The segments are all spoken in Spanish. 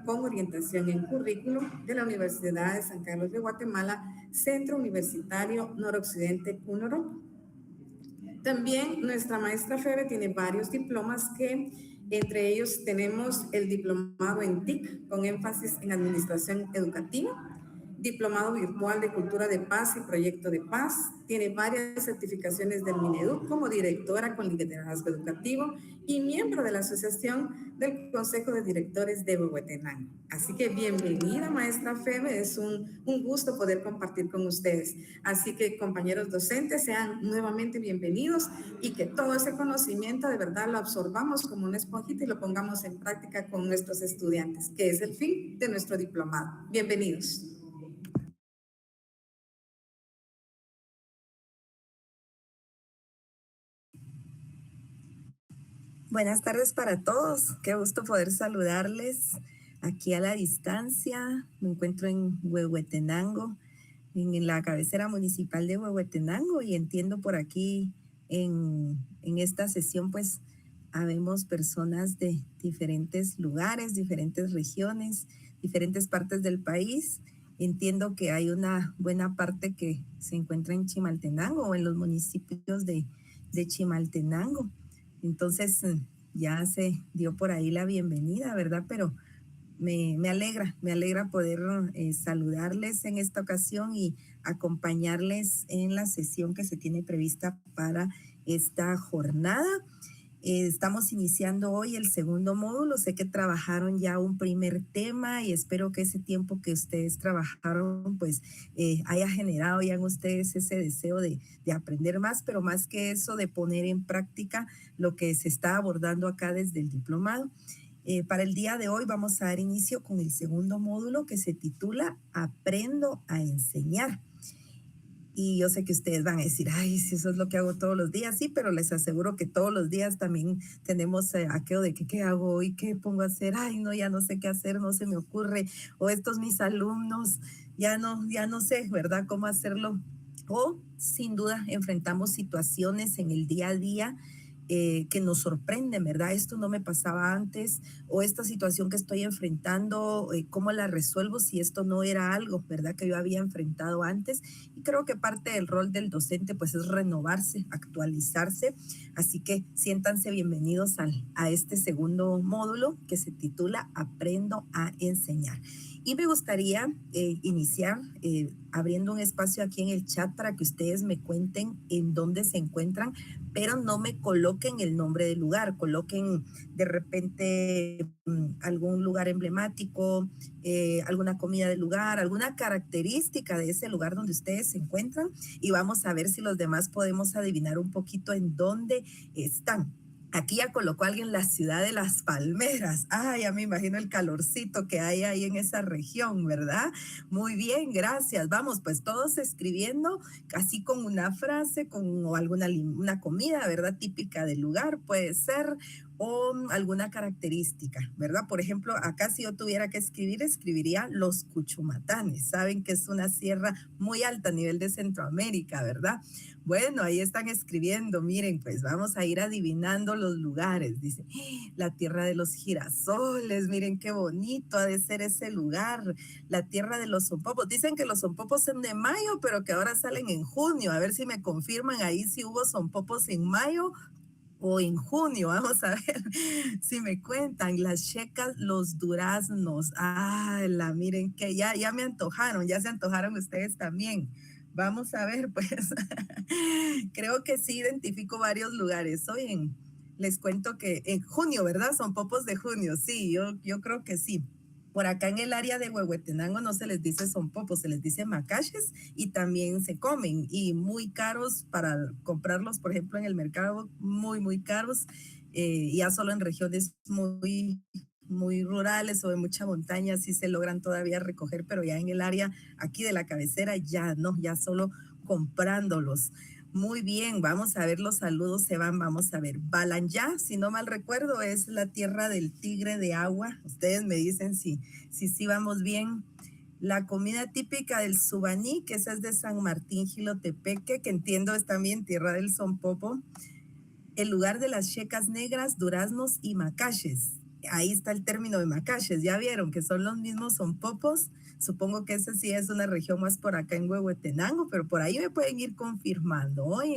con orientación en currículo de la Universidad de San Carlos de Guatemala, Centro Universitario Noroccidente Punoro. También nuestra maestra Febe tiene varios diplomas que entre ellos tenemos el diplomado en TIC con énfasis en administración educativa, diplomado virtual de cultura de paz y proyecto de paz, tiene varias certificaciones del Mineduc como directora con liderazgo educativo y miembro de la Asociación del Consejo de Directores de Huehuetenango. Así que bienvenida, maestra Febe, es un gusto poder compartir con ustedes. Así que, compañeros docentes, sean nuevamente bienvenidos y que todo ese conocimiento de verdad lo absorbamos como una esponjita y lo pongamos en práctica con nuestros estudiantes, que es el fin de nuestro diplomado. Bienvenidos. Buenas tardes para todos. Qué gusto poder saludarles aquí a la distancia. Me encuentro en Huehuetenango, en la cabecera municipal de Huehuetenango, y entiendo por aquí en esta sesión pues habemos personas de diferentes lugares, diferentes regiones, diferentes partes del país. Entiendo que hay una buena parte que se encuentra en Chimaltenango o en los municipios de Chimaltenango. Entonces ya se dio por ahí la bienvenida, ¿verdad? Pero me alegra poder saludarles en esta ocasión y acompañarles en la sesión que se tiene prevista para esta jornada. Estamos iniciando hoy el segundo módulo. Sé que trabajaron ya un primer tema y espero que ese tiempo que ustedes trabajaron pues haya generado ya en ustedes ese deseo de aprender más, pero más que eso, de poner en práctica lo que se está abordando acá desde el diplomado. Para el día de hoy vamos a dar inicio con el segundo módulo que se titula Aprendo a enseñar. Y yo sé que ustedes van a decir, ay, si eso es lo que hago todos los días, sí, pero les aseguro que todos los días también tenemos aquello de que qué hago hoy, qué pongo a hacer, ay, no, ya no sé qué hacer, no se me ocurre, o estos mis alumnos, ya no sé, ¿verdad?, cómo hacerlo. O sin duda enfrentamos situaciones en el día a día que nos sorprenden, ¿verdad? Esto no me pasaba antes, o esta situación que estoy enfrentando, ¿cómo la resuelvo si esto no era algo, ¿verdad?, que yo había enfrentado antes. Y creo que parte del rol del docente pues es renovarse, actualizarse. Así que siéntanse bienvenidos a este segundo módulo que se titula Aprendo a enseñar. Y me gustaría iniciar abriendo un espacio aquí en el chat para que ustedes me cuenten en dónde se encuentran, pero no me coloquen el nombre del lugar, coloquen de repente algún lugar emblemático, alguna comida del lugar, alguna característica de ese lugar donde ustedes se encuentran, y vamos a ver si los demás podemos adivinar un poquito en dónde están. Aquí ya colocó alguien la ciudad de las palmeras. Ah, ya me imagino el calorcito que hay ahí en esa región, ¿verdad? Muy bien, gracias. Vamos, pues todos escribiendo, así con una frase, con alguna una comida, ¿verdad?, típica del lugar, puede ser, o alguna característica, ¿verdad? Por ejemplo, acá si yo tuviera que escribir, escribiría los Cuchumatanes. Saben que es una sierra muy alta a nivel de Centroamérica, ¿verdad? Bueno, ahí están escribiendo. Miren, pues vamos a ir adivinando los lugares. Dice, la tierra de los girasoles, miren qué bonito ha de ser ese lugar. La tierra de los zompopos. Dicen que los zompopos son de mayo, pero que ahora salen en junio. A ver si me confirman ahí si hubo zompopos en mayo o en junio. Vamos a ver si me cuentan. Las checas, los duraznos. Ah, miren que ya me antojaron, ya se antojaron ustedes también. Vamos a ver, pues creo que sí identifico varios lugares. Les cuento que en junio, ¿verdad? Son popos de junio. Sí, yo creo que sí. Por acá en el área de Huehuetenango no se les dice son popos, se les dice macaches, y también se comen y muy caros para comprarlos, por ejemplo, en el mercado, muy caros. Ya solo en regiones muy rurales o de mucha montaña sí se logran todavía recoger, pero ya en el área aquí de la cabecera ya no, ya solo comprándolos. Muy bien, vamos a ver los saludos, se van, vamos a ver. Balanyá, si no mal recuerdo, es la tierra del tigre de agua. Ustedes me dicen si vamos bien. La comida típica del Subaní, que esa es de San Martín Jilotepeque, que entiendo es también tierra del Sonpopo. El lugar de las checas negras, duraznos y macaches. ahí está el término de macaches, ya vieron que son los mismos son popos. Supongo que esa sí es una región más por acá en Huehuetenango, pero por ahí me pueden ir confirmando. Hoy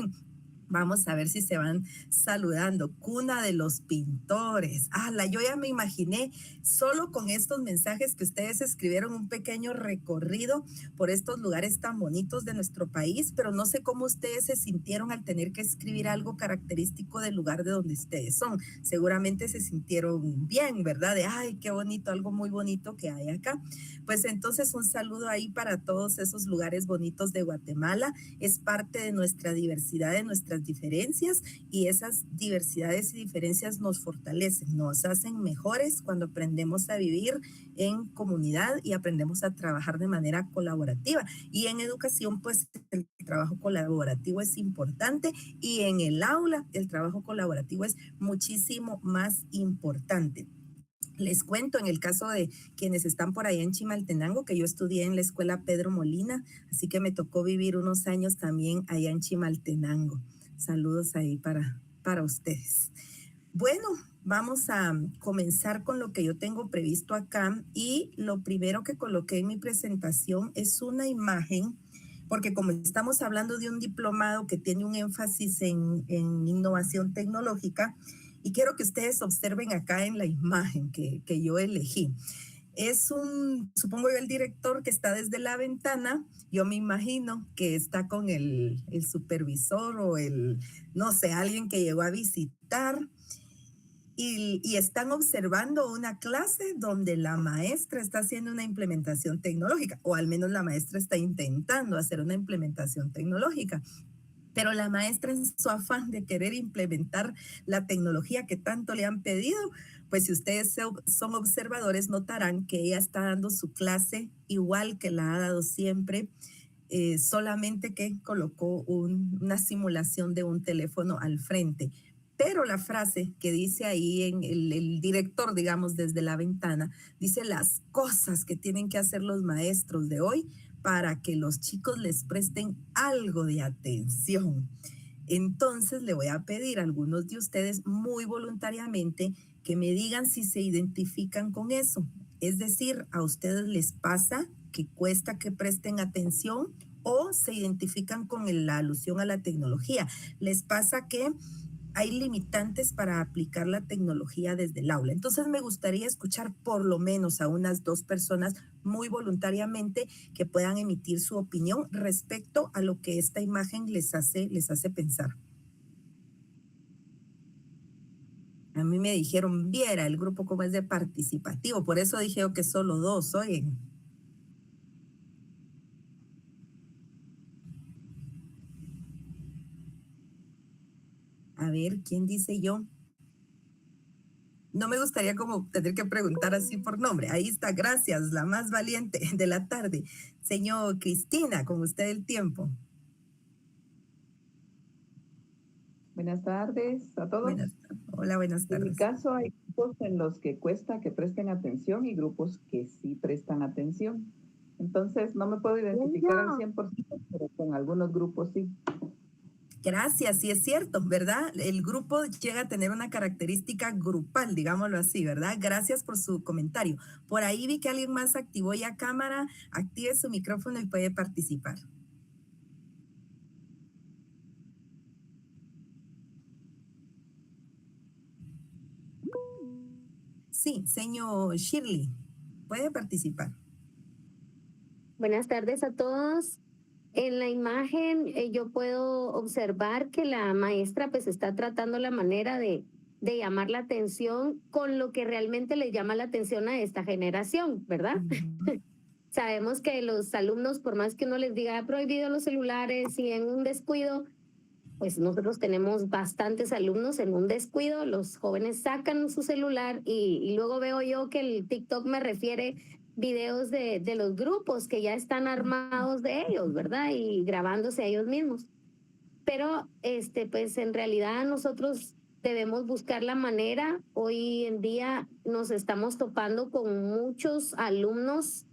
vamos a ver si se van saludando. Cuna de los pintores. Yo ya me imaginé, solo con estos mensajes que ustedes escribieron, un pequeño recorrido por estos lugares tan bonitos de nuestro país, pero no sé cómo ustedes se sintieron al tener que escribir algo característico del lugar de donde ustedes son. Seguramente se sintieron bien, ¿verdad? De, ay, qué bonito, algo muy bonito que hay acá. Pues entonces un saludo ahí para todos esos lugares bonitos de Guatemala. Es parte de nuestra diversidad, de nuestras diferencias, y esas diversidades y diferencias nos fortalecen, nos hacen mejores cuando aprendemos a vivir en comunidad y aprendemos a trabajar de manera colaborativa. Y en educación, pues el trabajo colaborativo es importante, y en el aula el trabajo colaborativo es muchísimo más importante. Les cuento en el caso de quienes están por allá en Chimaltenango, que yo estudié en la escuela Pedro Molina, así que me tocó vivir unos años también allá en Chimaltenango. Saludos ahí para ustedes. Bueno, vamos a comenzar con lo que yo tengo previsto acá, y lo primero que coloqué en mi presentación es una imagen, porque como estamos hablando de un diplomado que tiene un énfasis en innovación tecnológica, y quiero que ustedes observen acá en la imagen que yo elegí. Es supongo yo, el director que está desde la ventana. Yo me imagino que está con el supervisor o no sé, alguien que llegó a visitar. Y están observando una clase donde la maestra está haciendo una implementación tecnológica, o al menos la maestra está intentando hacer una implementación tecnológica. Pero la maestra, en su afán de querer implementar la tecnología que tanto le han pedido, pues si ustedes son observadores, notarán que ella está dando su clase igual que la ha dado siempre, solamente que colocó una simulación de un teléfono al frente. Pero la frase que dice ahí en el director, digamos, desde la ventana, dice las cosas que tienen que hacer los maestros de hoy para que los chicos les presten algo de atención. Entonces le voy a pedir a algunos de ustedes muy voluntariamente que me digan si se identifican con eso. Es decir, ¿a ustedes les pasa que cuesta que presten atención, o se identifican con la alusión a la tecnología? ¿Les pasa que hay limitantes para aplicar la tecnología desde el aula? Entonces me gustaría escuchar por lo menos a unas 2 personas muy voluntariamente que puedan emitir su opinión respecto a lo que esta imagen les hace pensar. A mí me dijeron, viera el grupo como es de participativo, por eso dije yo que solo 2, oyen. A ver, ¿quién dice yo? No me gustaría como tener que preguntar así por nombre. Ahí está, gracias, la más valiente de la tarde. Señor Cristina, con usted el tiempo. Buenas tardes a todos. Hola, buenas tardes. En mi caso hay grupos en los que cuesta que presten atención y grupos que sí prestan atención. Entonces no me puedo identificar al 100%, pero con algunos grupos sí. Gracias, sí es cierto, ¿verdad? El grupo llega a tener una característica grupal, digámoslo así, ¿verdad? Gracias por su comentario. Por ahí vi que alguien más activó ya cámara, active su micrófono y puede participar. Sí, señor Shirley, puede participar. Buenas tardes a todos. En la imagen yo puedo observar que la maestra pues está tratando la manera de llamar la atención con lo que realmente le llama la atención a esta generación, ¿verdad? Sabemos que los alumnos, por más que uno les diga prohibido los celulares y en un descuido, pues nosotros tenemos bastantes alumnos en un descuido, los jóvenes sacan su celular y luego veo yo que el TikTok me refiere videos de los grupos que ya están armados de ellos, ¿verdad? Y grabándose a ellos mismos. Pero pues en realidad nosotros debemos buscar la manera. Hoy en día nos estamos topando con muchos alumnos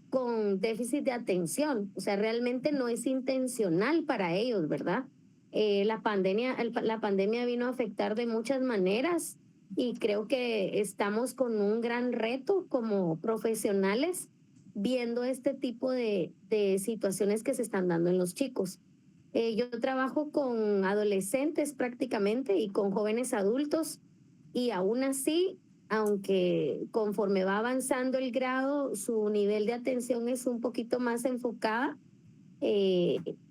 con déficit de atención. O sea, realmente no es intencional para ellos, ¿verdad? La pandemia vino a afectar de muchas maneras y creo que estamos con un gran reto como profesionales viendo este tipo de situaciones que se están dando en los chicos. Yo trabajo con adolescentes prácticamente y con jóvenes adultos y aún así, aunque conforme va avanzando el grado, su nivel de atención es un poquito más enfocada.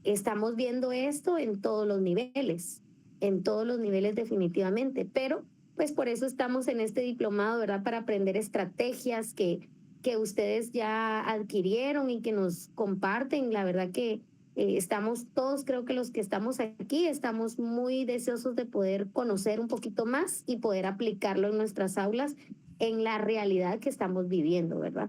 Estamos viendo esto en todos los niveles definitivamente, pero pues por eso estamos en este diplomado, ¿verdad? Para aprender estrategias que ustedes ya adquirieron y que nos comparten. La verdad que estamos todos, creo que los que estamos aquí, estamos muy deseosos de poder conocer un poquito más y poder aplicarlo en nuestras aulas en la realidad que estamos viviendo, ¿verdad?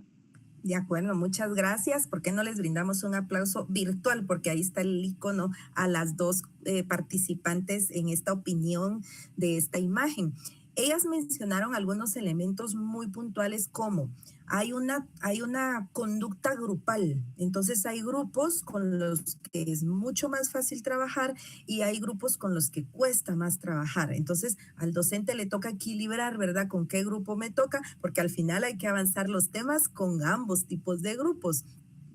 De acuerdo, muchas gracias. ¿Por qué no les brindamos un aplauso virtual? Porque ahí está el icono a las dos participantes en esta opinión de esta imagen. Ellas mencionaron algunos elementos muy puntuales como hay una conducta grupal. Entonces hay grupos con los que es mucho más fácil trabajar y hay grupos con los que cuesta más trabajar. Entonces al docente le toca equilibrar, ¿verdad? ¿Con qué grupo me toca? Porque al final hay que avanzar los temas con ambos tipos de grupos.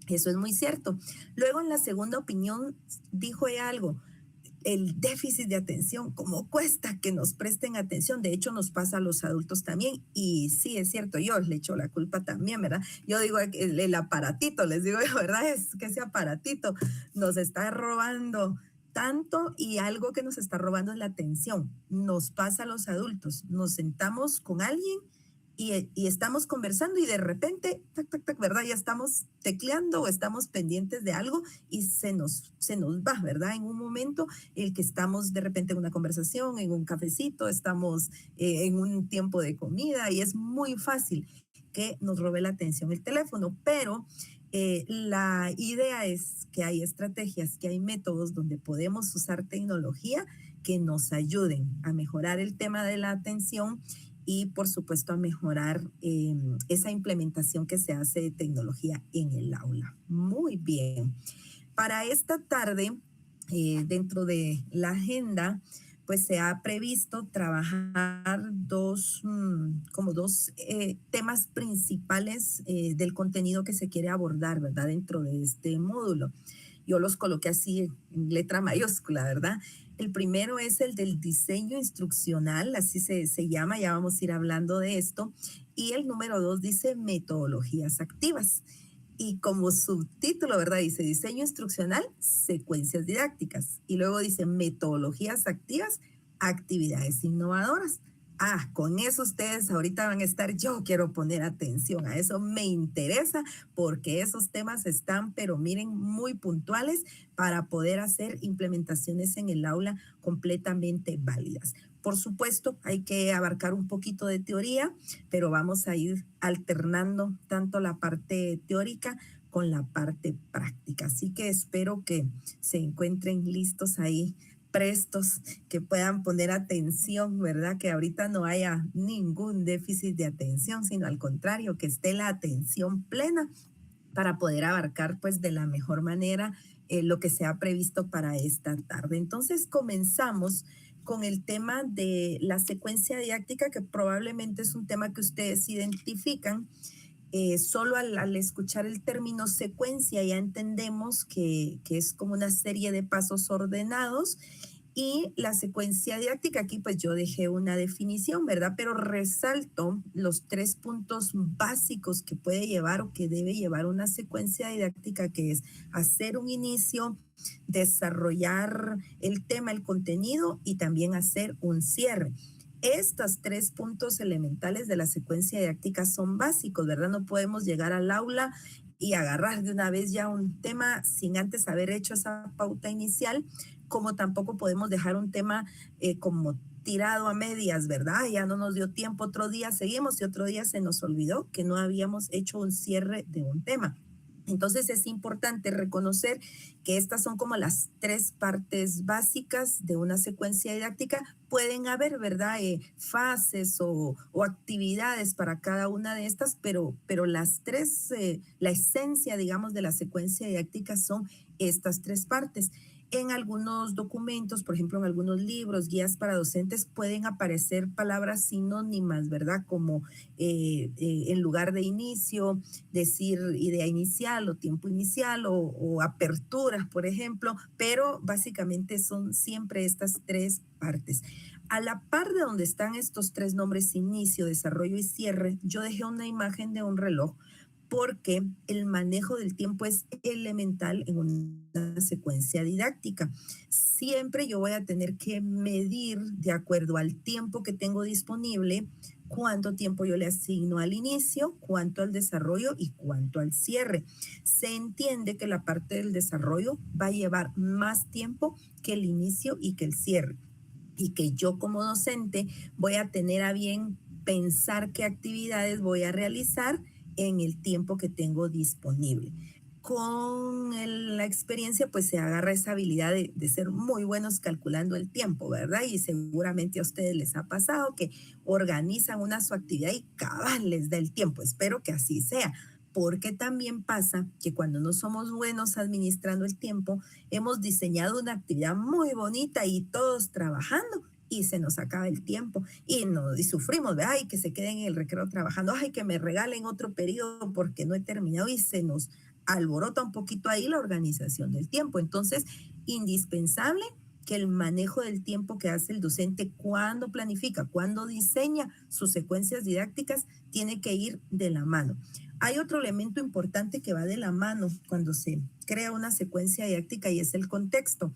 Eso es muy cierto. Luego en la segunda opinión dijo ella algo. El déficit de atención, cómo cuesta que nos presten atención. De hecho, nos pasa a los adultos también. Y sí, es cierto, yo le echo la culpa también, ¿verdad? Yo digo, el aparatito, les digo, ¿verdad? Es que ese aparatito nos está robando tanto y algo que nos está robando es la atención. Nos pasa a los adultos. Nos sentamos con alguien y estamos conversando y de repente, tac, tac, tac, ¿verdad? Ya estamos tecleando o estamos pendientes de algo y se nos va, ¿verdad? En un momento el que estamos de repente en una conversación, en un cafecito, estamos en un tiempo de comida y es muy fácil que nos robe la atención el teléfono, pero la idea es que hay estrategias, que hay métodos donde podemos usar tecnología que nos ayuden a mejorar el tema de la atención y por supuesto a mejorar esa implementación que se hace de tecnología en el aula. Muy bien. Para esta tarde, dentro de la agenda, pues se ha previsto trabajar dos temas principales del contenido que se quiere abordar, ¿verdad? Dentro de este módulo. Yo los coloqué así en letra mayúscula, ¿verdad? El primero es el del diseño instruccional, así se llama, ya vamos a ir hablando de esto. Y el número 2 dice metodologías activas. Y como subtítulo, ¿verdad? Dice diseño instruccional, secuencias didácticas. Y luego dice metodologías activas, actividades innovadoras. Con eso ustedes ahorita van a estar, yo quiero poner atención a eso, me interesa porque esos temas están, pero miren, muy puntuales para poder hacer implementaciones en el aula completamente válidas. Por supuesto, hay que abarcar un poquito de teoría, pero vamos a ir alternando tanto la parte teórica con la parte práctica. Así que espero que se encuentren listos ahí, prestos, que puedan poner atención, ¿verdad? Que ahorita no haya ningún déficit de atención, sino al contrario, que esté la atención plena para poder abarcar pues de la mejor manera lo que se ha previsto para esta tarde. Entonces comenzamos con el tema de la secuencia didáctica, que probablemente es un tema que ustedes identifican. Solo al escuchar el término secuencia ya entendemos que es como una serie de pasos ordenados. Y la secuencia didáctica, aquí pues yo dejé una definición, ¿verdad? Pero resalto los 3 puntos básicos que puede llevar o que debe llevar una secuencia didáctica, que es hacer un inicio, desarrollar el tema, el contenido y también hacer un cierre. Estos 3 puntos elementales de la secuencia didáctica son básicos, ¿verdad? No podemos llegar al aula y agarrar de una vez ya un tema sin antes haber hecho esa pauta inicial, como tampoco podemos dejar un tema como tirado a medias, ¿verdad? Ya no nos dio tiempo, otro día seguimos y otro día se nos olvidó que no habíamos hecho un cierre de un tema. Entonces es importante reconocer que estas son como las 3 partes básicas de una secuencia didáctica. Pueden haber, ¿verdad? Fases o actividades para cada una de estas, pero las 3, la esencia, digamos, de la secuencia didáctica son estas 3 partes. En algunos documentos, por ejemplo, en algunos libros, guías para docentes, pueden aparecer palabras sinónimas, ¿verdad? Como en lugar de inicio, decir idea inicial o tiempo inicial o apertura, por ejemplo, pero básicamente son siempre estas tres partes. A la par de donde están estos tres nombres, inicio, desarrollo y cierre, yo dejé una imagen de un reloj porque el manejo del tiempo es elemental en una secuencia didáctica. Siempre yo voy a tener que medir de acuerdo al tiempo que tengo disponible, cuánto tiempo yo le asigno al inicio, cuánto al desarrollo y cuánto al cierre. Se entiende que la parte del desarrollo va a llevar más tiempo que el inicio y que el cierre, y que yo como docente voy a tener a bien pensar qué actividades voy a realizar en el tiempo que tengo disponible. Con la experiencia, pues se agarra esa habilidad de ser muy buenos calculando el tiempo, ¿verdad? Y seguramente a ustedes les ha pasado que organizan su actividad y cabal les da el tiempo. Espero que así sea, porque también pasa que cuando no somos buenos administrando el tiempo, hemos diseñado una actividad muy bonita y todos trabajando y se nos acaba el tiempo y sufrimos de, ay, que se queden en el recreo trabajando, ay, que me regalen otro periodo porque no he terminado y se nos alborota un poquito ahí la organización del tiempo. Entonces, indispensable que el manejo del tiempo que hace el docente cuando planifica, cuando diseña sus secuencias didácticas, tiene que ir de la mano. Hay otro elemento importante que va de la mano cuando se crea una secuencia didáctica y es el contexto.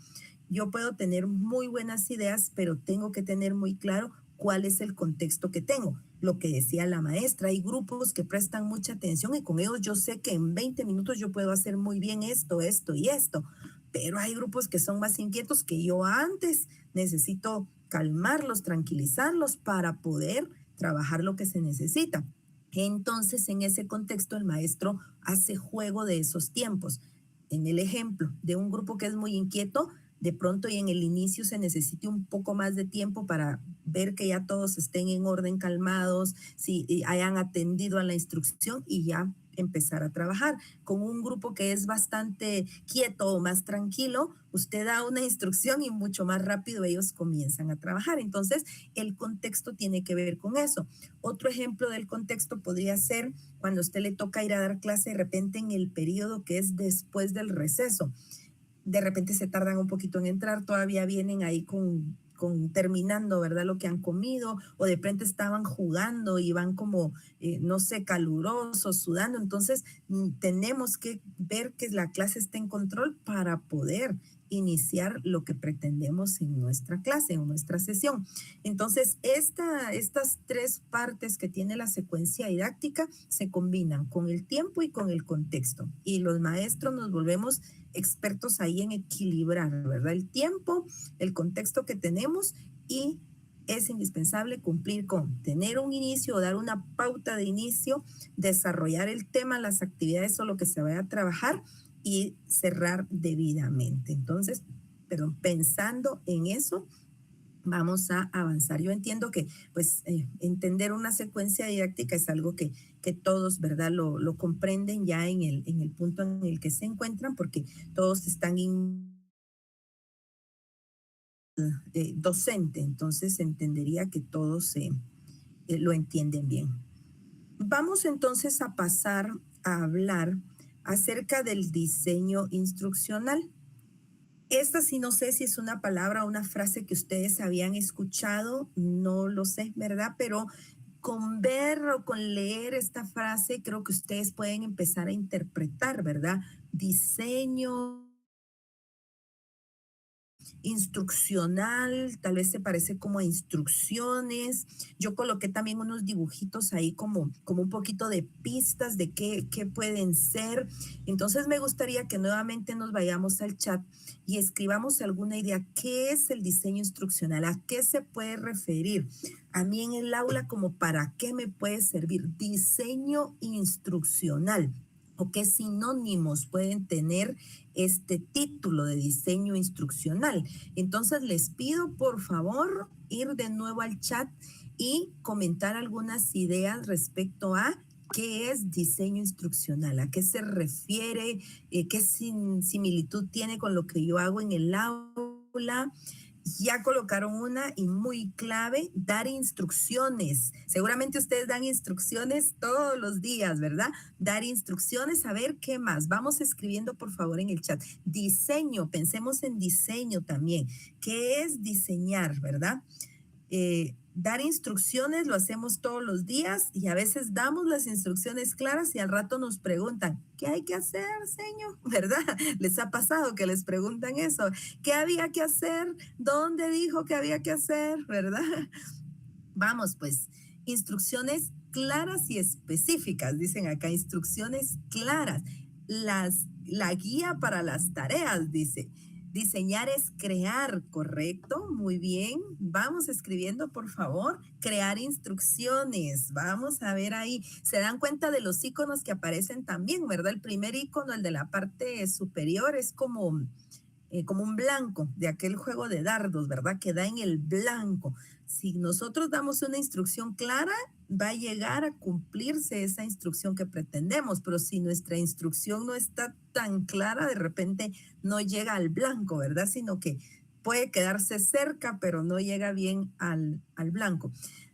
Yo puedo tener muy buenas ideas, pero tengo que tener muy claro cuál es el contexto que tengo. Lo que decía la maestra, hay grupos que prestan mucha atención y con ellos yo sé que en 20 minutos yo puedo hacer muy bien esto, esto y esto, pero hay grupos que son más inquietos que yo antes necesito calmarlos, tranquilizarlos para poder trabajar lo que se necesita. Entonces, en ese contexto, el maestro hace juego de esos tiempos. En el ejemplo de un grupo que es muy inquieto, de pronto y en el inicio se necesite un poco más de tiempo para ver que ya todos estén en orden, calmados, si hayan atendido a la instrucción y ya empezar a trabajar. Con un grupo que es bastante quieto o más tranquilo, usted da una instrucción y mucho más rápido ellos comienzan a trabajar. Entonces, el contexto tiene que ver con eso. Otro ejemplo del contexto podría ser cuando a usted le toca ir a dar clase de repente en el periodo que es después del receso. De repente se tardan un poquito en entrar, todavía vienen ahí con terminando, ¿verdad? Lo que han comido, o de repente estaban jugando y van como, no sé, calurosos, sudando. Entonces, tenemos que ver que la clase esté en control para poder iniciar lo que pretendemos en nuestra clase, en nuestra sesión. Entonces, estas tres partes que tiene la secuencia didáctica se combinan con el tiempo y con el contexto. Y los maestros nos volvemos expertos ahí en equilibrar, ¿verdad? El tiempo, el contexto que tenemos y es indispensable cumplir con tener un inicio o dar una pauta de inicio, desarrollar el tema, las actividades o lo que se vaya a trabajar y cerrar debidamente. Entonces, pero pensando en eso, vamos a avanzar. Yo entiendo que pues entender una secuencia didáctica es algo que todos, ¿verdad? Lo comprenden ya en el punto en el que se encuentran porque todos están docente, entonces entendería que todos lo entienden bien. Vamos entonces a pasar a hablar acerca del diseño instruccional. Esta sí no sé si es una palabra o una frase que ustedes habían escuchado, no lo sé, ¿verdad? Pero con ver o con leer esta frase creo que ustedes pueden empezar a interpretar, ¿verdad? Diseño instruccional, tal vez se parece como a instrucciones. Yo coloqué también unos dibujitos ahí como un poquito de pistas de qué pueden ser. Entonces me gustaría que nuevamente nos vayamos al chat y escribamos alguna idea. ¿Qué es el diseño instruccional? ¿A qué se puede referir? A mí en el aula, ¿como para qué me puede servir? Diseño instruccional. ¿O qué sinónimos pueden tener este título de diseño instruccional? Entonces les pido por favor ir de nuevo al chat y comentar algunas ideas respecto a ¿Qué es diseño instruccional? ¿A qué se refiere? ¿Qué similitud tiene con lo que yo hago en el aula? Ya colocaron una y muy clave, dar instrucciones. Seguramente ustedes dan instrucciones todos los días, ¿verdad? Dar instrucciones, a ver qué más. Vamos escribiendo por favor en el chat. Diseño, pensemos en diseño también. ¿Qué es diseñar, verdad? Dar instrucciones lo hacemos todos los días y a veces damos las instrucciones claras y al rato nos preguntan, ¿qué hay que hacer, señor? ¿Verdad? Les ha pasado que les preguntan eso. ¿Qué había que hacer? ¿Dónde dijo que había que hacer? ¿Verdad? Vamos, pues, instrucciones claras y específicas, dicen acá, instrucciones claras. La guía para las tareas, dice. Diseñar es crear, ¿correcto? Muy bien. Vamos escribiendo, por favor. Crear instrucciones. Vamos a ver ahí. Se dan cuenta de los iconos que aparecen también, ¿verdad? El primer icono, el de la parte superior, es como un blanco de aquel juego de dardos, ¿verdad? Que da en el blanco. Si nosotros damos una instrucción clara, va a llegar a cumplirse esa instrucción que pretendemos, pero si nuestra instrucción no está tan clara, de repente no llega al blanco, ¿verdad? Sino que puede quedarse cerca, pero no llega bien al blanco.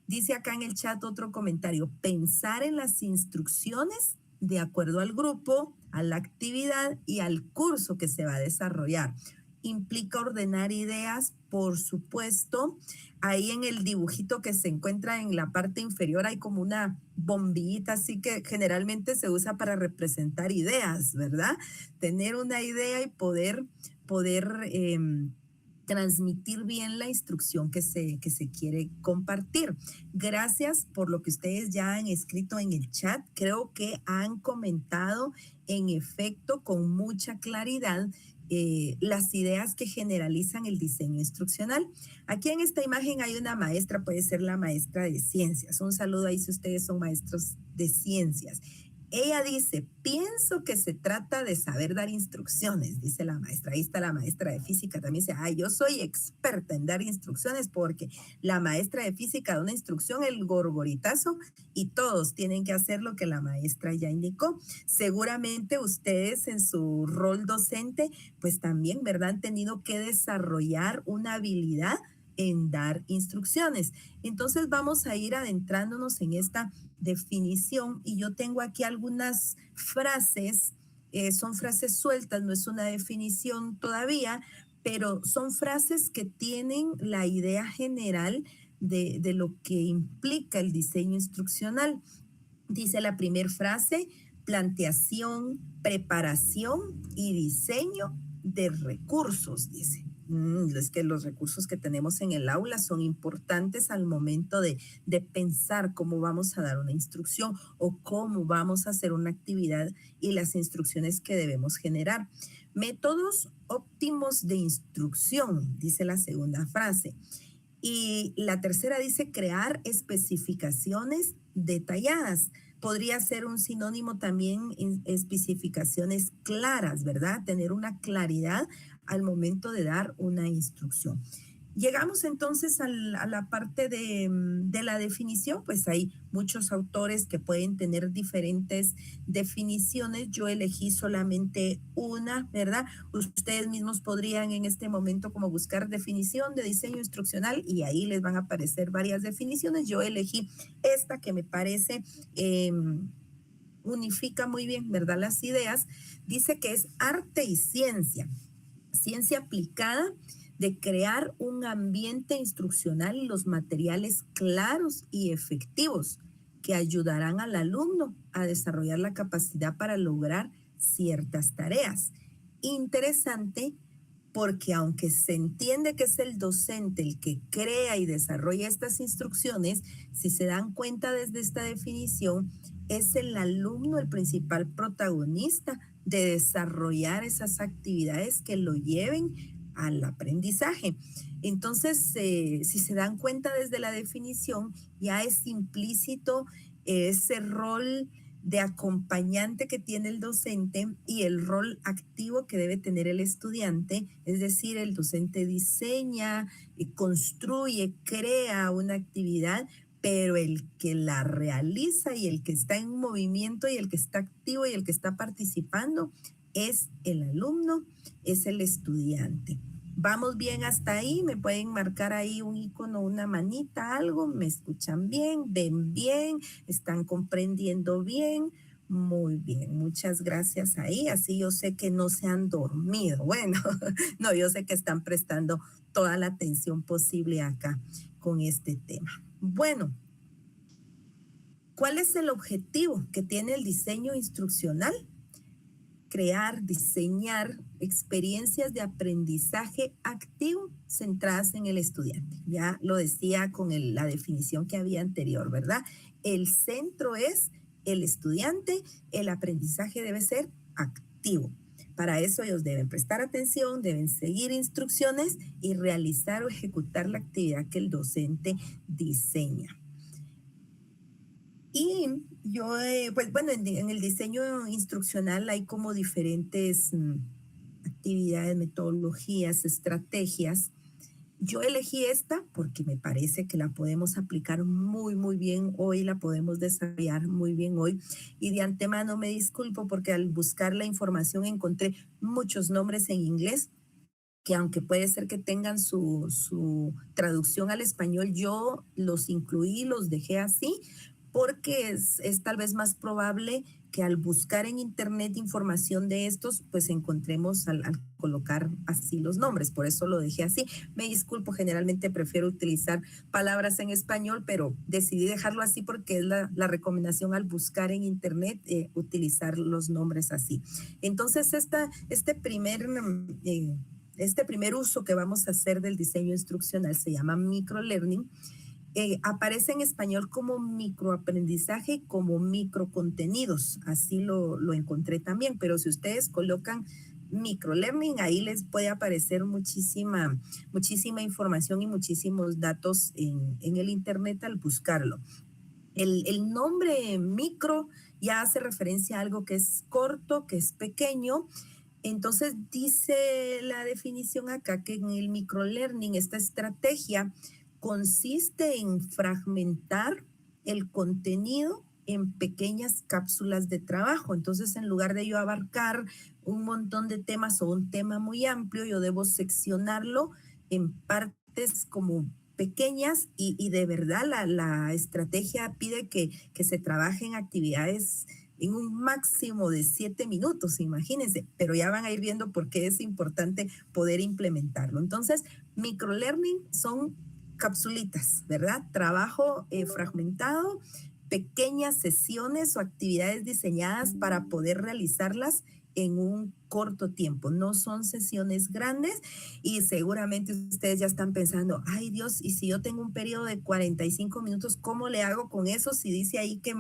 Dice acá en el chat otro comentario, pensar en las instrucciones de acuerdo al grupo, a la actividad y al curso que se va a desarrollar. Implica ordenar ideas, por supuesto. Ahí en el dibujito que se encuentra en la parte inferior hay como una bombillita, así que generalmente se usa para representar ideas, ¿verdad? Tener una idea y poder transmitir bien la instrucción que se quiere compartir. Gracias por lo que ustedes ya han escrito en el chat. Creo que han comentado en efecto con mucha claridad las ideas que generalizan el diseño instruccional. Aquí en esta imagen hay una maestra, puede ser la maestra de ciencias. Un saludo ahí si ustedes son maestros de ciencias. Ella dice, pienso que se trata de saber dar instrucciones, dice la maestra. Ahí está la maestra de física, también dice, yo soy experta en dar instrucciones porque la maestra de física da una instrucción, el gorgoritazo, y todos tienen que hacer lo que la maestra ya indicó. Seguramente ustedes en su rol docente, pues también, ¿verdad? Han tenido que desarrollar una habilidad en dar instrucciones. Entonces vamos a ir adentrándonos en esta definición y yo tengo aquí algunas frases, son frases sueltas, no es una definición todavía, pero son frases que tienen la idea general de lo que implica el diseño instruccional. Dice la primera frase, planteación, preparación y diseño de recursos, dice. Es que los recursos que tenemos en el aula son importantes al momento de pensar cómo vamos a dar una instrucción o cómo vamos a hacer una actividad y las instrucciones que debemos generar. Métodos óptimos de instrucción, dice la segunda frase. Y la tercera dice crear especificaciones detalladas. Podría ser un sinónimo también en especificaciones claras, ¿verdad? Tener una claridad al momento de dar una instrucción. Llegamos entonces a la parte de la definición, pues hay muchos autores que pueden tener diferentes definiciones. Yo elegí solamente una, ¿verdad? Ustedes mismos podrían en este momento como buscar definición de diseño instruccional y ahí les van a aparecer varias definiciones. Yo elegí esta que me parece unifica muy bien, ¿verdad? Las ideas. Dice que es arte y ciencia aplicada de crear un ambiente instruccional y los materiales claros y efectivos que ayudarán al alumno a desarrollar la capacidad para lograr ciertas tareas. Interesante porque aunque se entiende que es el docente el que crea y desarrolla estas instrucciones, si se dan cuenta desde esta definición, es el alumno el principal protagonista de desarrollar esas actividades que lo lleven al aprendizaje. Entonces, si se dan cuenta desde la definición, ya es implícito ese rol de acompañante que tiene el docente y el rol activo que debe tener el estudiante, es decir, el docente diseña, construye, crea una actividad, pero el que la realiza y el que está en movimiento y el que está activo y el que está participando es el alumno, es el estudiante. ¿Vamos bien hasta ahí? ¿Me pueden marcar ahí un icono, una manita, algo? ¿Me escuchan bien? ¿Ven bien? ¿Están comprendiendo bien? Muy bien, muchas gracias ahí. Así yo sé que no se han dormido. Bueno, no, yo sé que están prestando toda la atención posible acá con este tema. Bueno, ¿cuál es el objetivo que tiene el diseño instruccional? Crear, diseñar experiencias de aprendizaje activo centradas en el estudiante. Ya lo decía con la definición que había anterior, ¿verdad? El centro es el estudiante, el aprendizaje debe ser activo. Para eso ellos deben prestar atención, deben seguir instrucciones y realizar o ejecutar la actividad que el docente diseña. Y yo, pues bueno, en el diseño instruccional hay como diferentes actividades, metodologías, estrategias. Yo elegí esta porque me parece que la podemos aplicar muy, muy bien hoy, la podemos desarrollar muy bien hoy. Y de antemano me disculpo porque al buscar la información encontré muchos nombres en inglés que aunque puede ser que tengan su traducción al español, yo los incluí, los dejé así, porque es tal vez más probable que al buscar en internet información de estos, pues encontremos al colocar así los nombres. Por eso lo dejé así. Me disculpo, generalmente prefiero utilizar palabras en español, pero decidí dejarlo así porque es la recomendación al buscar en internet, utilizar los nombres así. Entonces, este primer uso que vamos a hacer del diseño instruccional se llama microlearning. Aparece en español como microaprendizaje y como microcontenidos. Así lo encontré también, pero si ustedes colocan microlearning, ahí les puede aparecer muchísima información y muchísimos datos en el internet al buscarlo. El nombre micro ya hace referencia a algo que es corto, que es pequeño. Entonces dice la definición acá que en el microlearning, esta estrategia consiste en fragmentar el contenido en pequeñas cápsulas de trabajo. Entonces, en lugar de yo abarcar un montón de temas o un tema muy amplio, yo debo seccionarlo en partes como pequeñas y de verdad la estrategia pide que se trabajen actividades en un máximo de 7 minutos, imagínense, pero ya van a ir viendo por qué es importante poder implementarlo. Entonces, microlearning son capsulitas, ¿verdad? Trabajo fragmentado, pequeñas sesiones o actividades diseñadas para poder realizarlas en un corto tiempo. No son sesiones grandes y seguramente ustedes ya están pensando, ay Dios, y si yo tengo un periodo de 45 minutos, ¿cómo le hago con eso? Si dice ahí que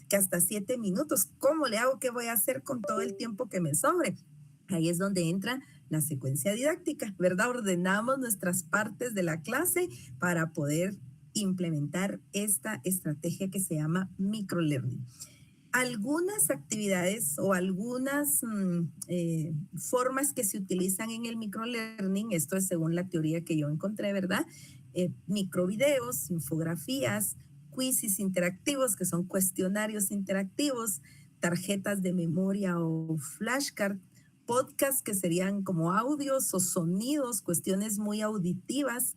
que hasta 7 minutos, ¿cómo le hago? ¿Qué voy a hacer con todo el tiempo que me sobre? Ahí es donde entra la secuencia didáctica, ¿verdad? Ordenamos nuestras partes de la clase para poder implementar esta estrategia que se llama microlearning. Algunas actividades o algunas formas que se utilizan en el microlearning, esto es según la teoría que yo encontré, ¿verdad? Microvideos, infografías, quizzes interactivos, que son cuestionarios interactivos, tarjetas de memoria o flashcards, podcasts que serían como audios o sonidos, cuestiones muy auditivas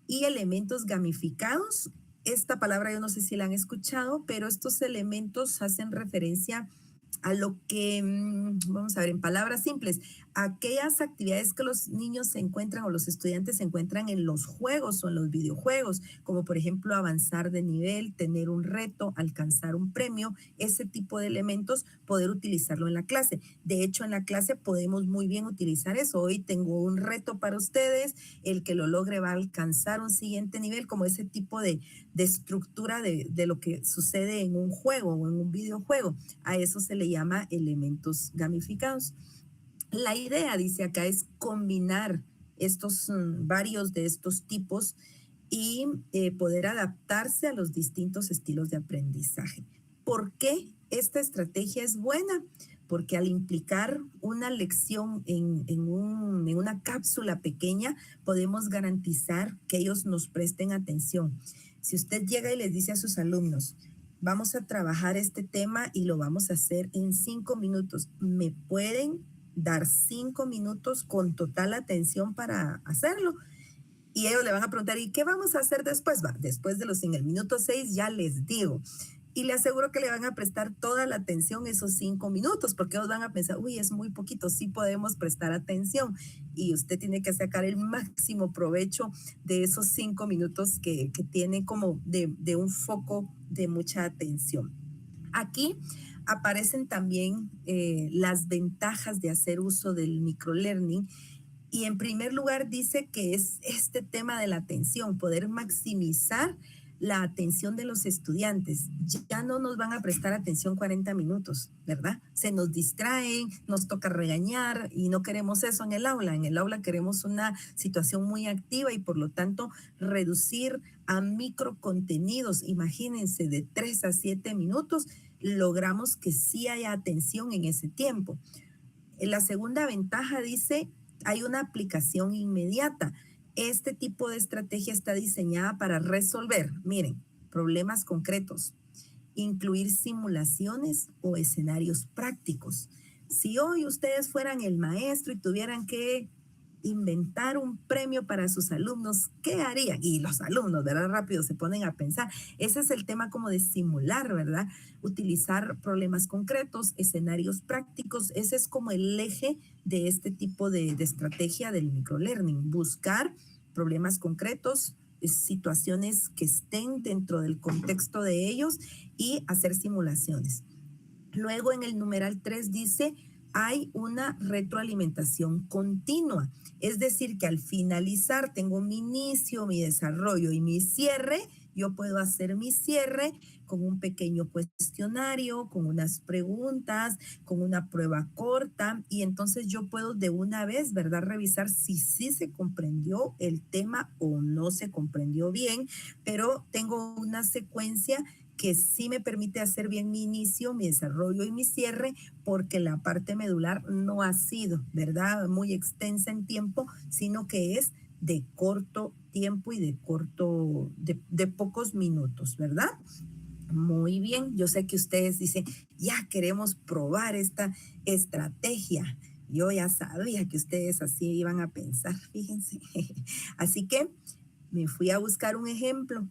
y elementos gamificados. Esta palabra yo no sé si la han escuchado, pero estos elementos hacen referencia a lo que, vamos a ver, en palabras simples, aquellas actividades que los niños se encuentran o los estudiantes se encuentran en los juegos o en los videojuegos, como por ejemplo avanzar de nivel, tener un reto, alcanzar un premio, ese tipo de elementos, poder utilizarlo en la clase. De hecho, en la clase podemos muy bien utilizar eso. Hoy tengo un reto para ustedes, el que lo logre va a alcanzar un siguiente nivel, como ese tipo de estructura de lo que sucede en un juego o en un videojuego. A eso se le llama elementos gamificados. La idea, dice acá, es combinar varios de estos tipos y poder adaptarse a los distintos estilos de aprendizaje. ¿Por qué esta estrategia es buena? Porque al implicar una lección en una cápsula pequeña, podemos garantizar que ellos nos presten atención. Si usted llega y les dice a sus alumnos, vamos a trabajar este tema y lo vamos a hacer en 5 minutos, ¿me pueden dar 5 minutos con total atención para hacerlo? Y ellos le van a preguntar, ¿y qué vamos a hacer después? Después en el minuto 6 ya les digo. Y le aseguro que le van a prestar toda la atención esos 5 minutos, porque ellos van a pensar, uy, es muy poquito, sí podemos prestar atención. Y usted tiene que sacar el máximo provecho de esos 5 minutos que tiene como de un foco de mucha atención. Aquí aparecen también las ventajas de hacer uso del microlearning. Y en primer lugar dice que es este tema de la atención, poder maximizar la atención de los estudiantes. Ya no nos van a prestar atención 40 minutos, ¿verdad? Se nos distraen, nos toca regañar y no queremos eso en el aula. En el aula queremos una situación muy activa y por lo tanto reducir a microcontenidos, imagínense, de 3 a 7 minutos, logramos que sí haya atención en ese tiempo. La segunda ventaja dice, hay una aplicación inmediata. Este tipo de estrategia está diseñada para resolver, miren, problemas concretos, incluir simulaciones o escenarios prácticos. Si hoy ustedes fueran el maestro y tuvieran que inventar un premio para sus alumnos, ¿qué harían? Y los alumnos, ¿verdad? Rápido se ponen a pensar. Ese es el tema como de simular, ¿verdad? Utilizar problemas concretos, escenarios prácticos. Ese es como el eje de este tipo de estrategia del microlearning. Buscar problemas concretos, situaciones que estén dentro del contexto de ellos y hacer simulaciones. Luego en el numeral 3 dice, hay una retroalimentación continua. Es decir, que al finalizar tengo mi inicio, mi desarrollo y mi cierre. Yo puedo hacer mi cierre con un pequeño cuestionario, con unas preguntas, con una prueba corta y entonces yo puedo de una vez, ¿verdad? Revisar si sí se comprendió el tema o no se comprendió bien, pero tengo una secuencia que sí me permite hacer bien mi inicio, mi desarrollo y mi cierre, porque la parte medular no ha sido, ¿verdad?, muy extensa en tiempo, sino que es de corto tiempo y de pocos minutos, ¿verdad? Muy bien, yo sé que ustedes dicen, ya queremos probar esta estrategia. Yo ya sabía que ustedes así iban a pensar, fíjense. Así que me fui a buscar un ejemplo.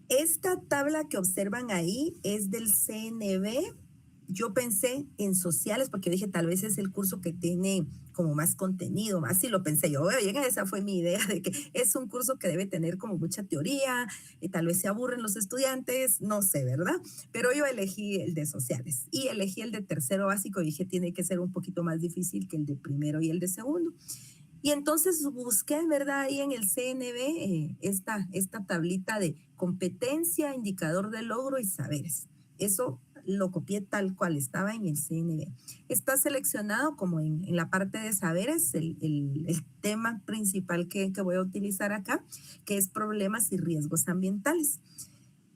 Esta tabla que observan ahí es del CNB. Yo pensé en sociales porque dije tal vez es el curso que tiene como más contenido, así lo pensé yo. Oye, esa fue mi idea de que es un curso que debe tener como mucha teoría y tal vez se aburren los estudiantes, no sé, ¿verdad? Pero yo elegí el de sociales y elegí el de tercero básico y dije tiene que ser un poquito más difícil que el de primero y el de segundo. Y entonces busqué, ¿verdad? Ahí en el CNB esta tablita de competencia, indicador de logro y saberes. Eso lo copié tal cual estaba en el CNB. Está seleccionado como en la parte de saberes, el tema principal que voy a utilizar acá, que es problemas y riesgos ambientales.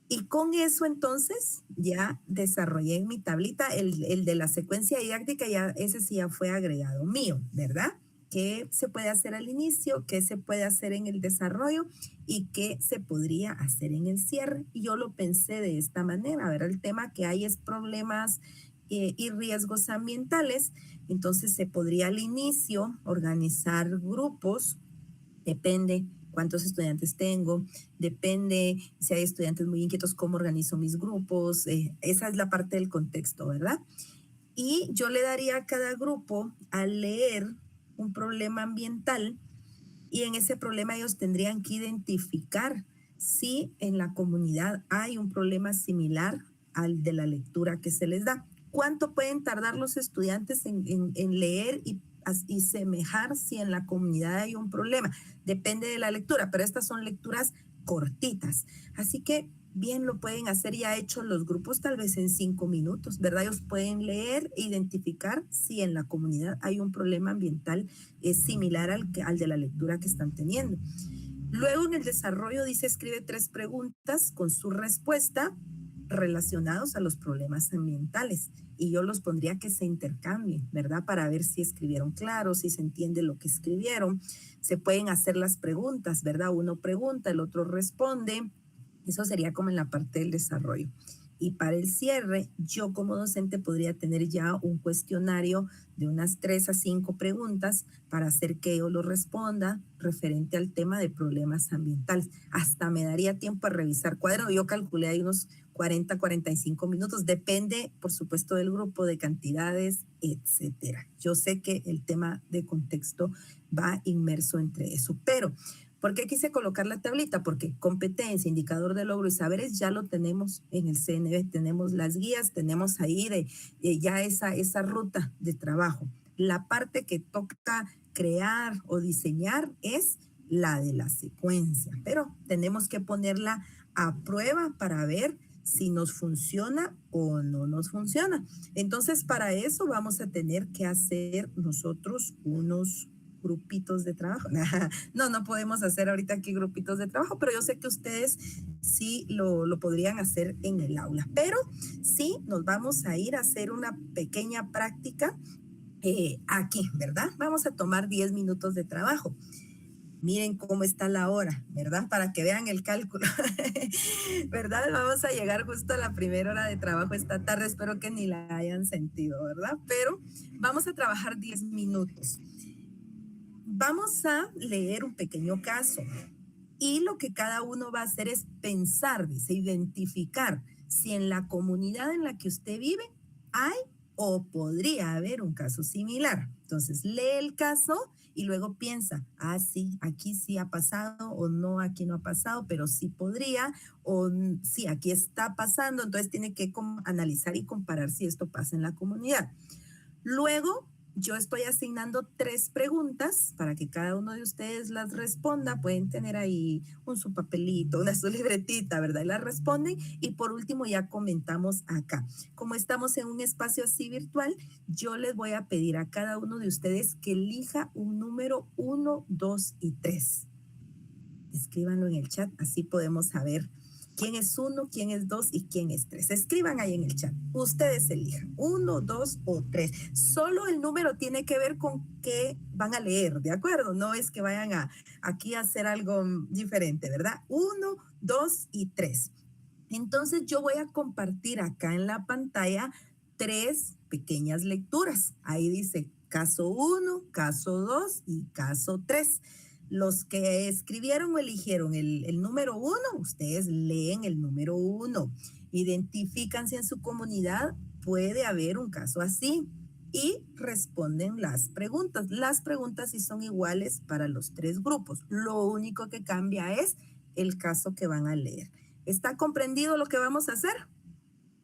Y con eso entonces ya desarrollé en mi tablita el de la secuencia didáctica, ya ese sí ya fue agregado mío, ¿verdad? ¿Qué se puede hacer al inicio? ¿Qué se puede hacer en el desarrollo? ¿Y qué se podría hacer en el cierre? Y yo lo pensé de esta manera. A ver, el tema que hay es problemas y riesgos ambientales. Entonces se podría al inicio organizar grupos. Depende cuántos estudiantes tengo, depende si hay estudiantes muy inquietos, cómo organizo mis grupos. Esa es la parte del contexto, ¿verdad? Y yo le daría a cada grupo a leer un problema ambiental y en ese problema ellos tendrían que identificar si en la comunidad hay un problema similar al de la lectura que se les da. ¿Cuánto pueden tardar los estudiantes en leer y semejar si en la comunidad hay un problema? Depende de la lectura, pero estas son lecturas cortitas. Así que bien lo pueden hacer ya hechos los grupos tal vez en 5 minutos, ¿verdad? Ellos pueden leer e identificar si en la comunidad hay un problema ambiental similar al de la lectura que están teniendo. Luego en el desarrollo dice escribe 3 preguntas con su respuesta relacionados a los problemas ambientales y yo los pondría que se intercambien, ¿verdad? Para ver si escribieron claro, si se entiende lo que escribieron. Se pueden hacer las preguntas, ¿verdad? Uno pregunta, el otro responde. Eso sería como en la parte del desarrollo. Y para el cierre, yo como docente podría tener ya un cuestionario de unas 3 a 5 preguntas para hacer que yo lo responda referente al tema de problemas ambientales. Hasta me daría tiempo a revisar cuadro. Yo calculé ahí unos 40, 45 minutos. Depende, por supuesto, del grupo, de cantidades, etcétera. Yo sé que el tema de contexto va inmerso entre eso, pero ¿por qué quise colocar la tablita? Porque competencia, indicador de logro y saberes ya lo tenemos en el CNB, tenemos las guías, tenemos ahí ya esa ruta de trabajo. La parte que toca crear o diseñar es la de la secuencia, pero tenemos que ponerla a prueba para ver si nos funciona o no nos funciona. Entonces, para eso vamos a tener que hacer nosotros unos grupitos de trabajo. No podemos hacer ahorita aquí grupitos de trabajo, pero yo sé que ustedes sí lo podrían hacer en el aula. Pero sí nos vamos a ir a hacer una pequeña práctica aquí, ¿verdad? Vamos a tomar 10 minutos de trabajo. Miren cómo está la hora, ¿verdad? Para que vean el cálculo, ¿verdad? Vamos a llegar justo a la primera hora de trabajo esta tarde. Espero que ni la hayan sentido, ¿verdad? Pero vamos a trabajar 10 minutos. Vamos a leer un pequeño caso y lo que cada uno va a hacer es pensar, dice, identificar si en la comunidad en la que usted vive hay o podría haber un caso similar. Entonces lee el caso y luego piensa, sí, aquí sí ha pasado o no, aquí no ha pasado, pero sí podría o sí, aquí está pasando. Entonces tiene que analizar y comparar si esto pasa en la comunidad. Luego, yo estoy asignando 3 preguntas para que cada uno de ustedes las responda. Pueden tener ahí su papelito, su libretita, ¿verdad? Y las responden. Y por último, ya comentamos acá. Como estamos en un espacio así virtual, yo les voy a pedir a cada uno de ustedes que elija un número 1, 2 y 3. Escríbanlo en el chat, así podemos saber quién es 1, quién es 2 y quién es 3. Escriban ahí en el chat. Ustedes elijan 1, 2 o 3. Solo el número tiene que ver con qué van a leer, ¿de acuerdo? No es que vayan aquí a hacer algo diferente, ¿verdad? 1, 2 y 3. Entonces yo voy a compartir acá en la pantalla 3 pequeñas lecturas. Ahí dice caso 1, caso 2 y caso 3. Los que escribieron o eligieron el número 1, ustedes leen el número 1. Identifican si en su comunidad puede haber un caso así y responden las preguntas. Las preguntas sí son iguales para los 3 grupos. Lo único que cambia es el caso que van a leer. ¿Está comprendido lo que vamos a hacer?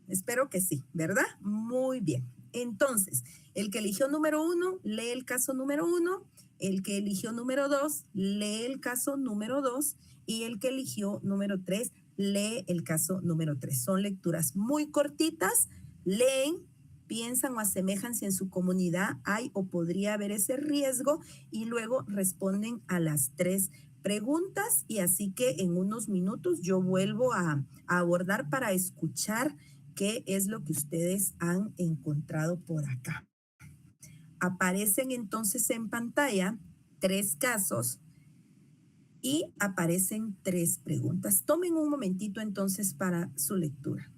Espero que sí, ¿verdad? Muy bien. Entonces, el que eligió número 1, lee el caso número 1. El que eligió número 2, lee el caso número 2. Y el que eligió número 3, lee el caso número 3. Son lecturas muy cortitas. Leen, piensan o asemejan si en su comunidad hay o podría haber ese riesgo y luego responden a las 3 preguntas. Y así que en unos minutos yo vuelvo a abordar para escuchar qué es lo que ustedes han encontrado por acá. Aparecen entonces en pantalla 3 casos y aparecen 3 preguntas. Tomen un momentito entonces para su lectura.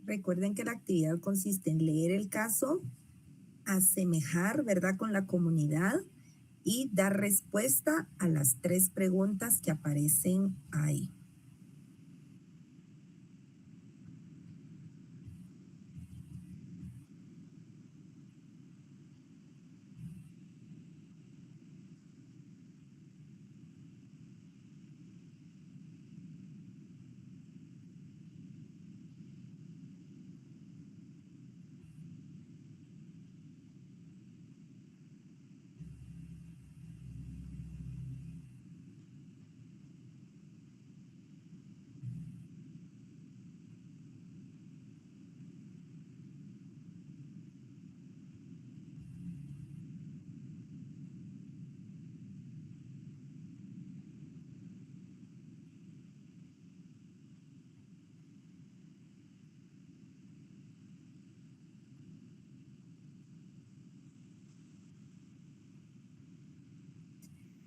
Recuerden que la actividad consiste en leer el caso, asemejar, ¿verdad?, con la comunidad y dar respuesta a las 3 preguntas que aparecen ahí.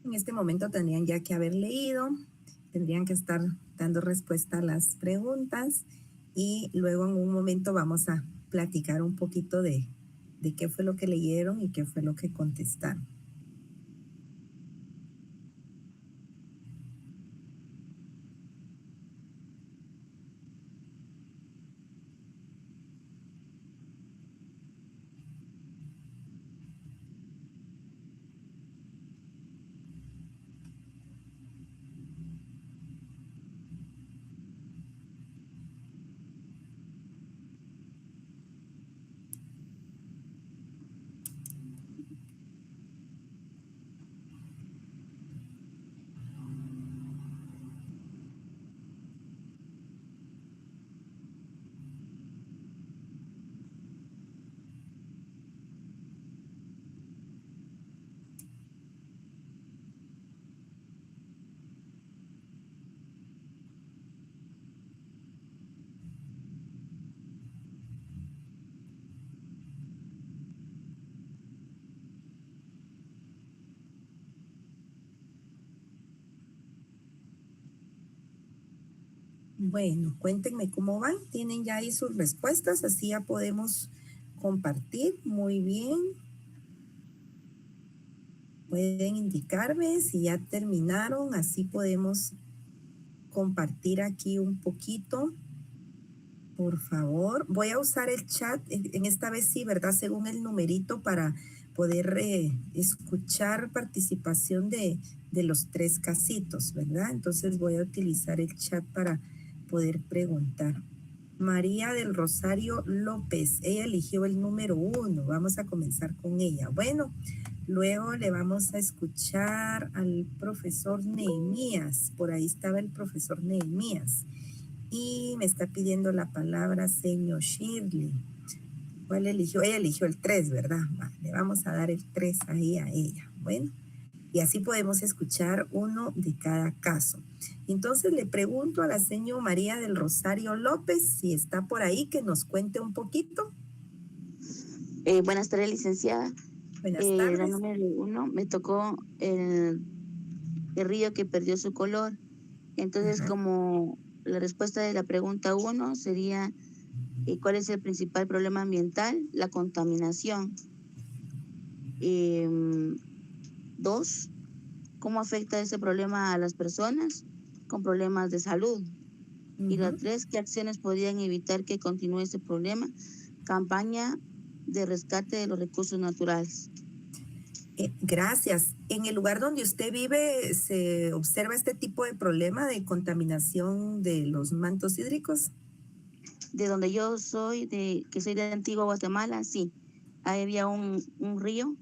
En este momento tendrían ya que haber leído, tendrían que estar dando respuesta a las preguntas y luego en un momento vamos a platicar un poquito de qué fue lo que leyeron y qué fue lo que contestaron. Bueno, cuéntenme cómo van. ¿Tienen ya ahí sus respuestas? Así ya podemos compartir. Muy bien. Pueden indicarme si ya terminaron. Así podemos compartir aquí un poquito. Por favor. Voy a usar el chat. En esta vez sí, ¿verdad? Según el numerito para poder escuchar participación de los 3 casitos, ¿verdad? Entonces voy a utilizar el chat para poder preguntar. María del Rosario López, ella eligió el número 1, vamos a comenzar con ella. Bueno, luego le vamos a escuchar al profesor Nehemías, por ahí estaba el profesor Nehemías. Y me está pidiendo la palabra señor Shirley. ¿Cuál eligió? Ella eligió el 3, ¿verdad? Le vamos a dar el 3 ahí a ella. Bueno, y así podemos escuchar uno de cada caso. Entonces le pregunto a la señora María del Rosario López si está por ahí, que nos cuente un poquito. Buenas tardes, licenciada. Buenas tardes. La número 1 me tocó el río que perdió su color. Entonces, como la respuesta de la pregunta 1 sería, ¿cuál es el principal problema ambiental? La contaminación. 2, ¿cómo afecta ese problema a las personas con problemas de salud? Y la 3, ¿qué acciones podrían evitar que continúe ese problema? Campaña de rescate de los recursos naturales. Gracias. ¿En el lugar donde usted vive se observa este tipo de problema de contaminación de los mantos hídricos? De donde yo soy, que soy de Antigua Guatemala, sí. Ahí había un río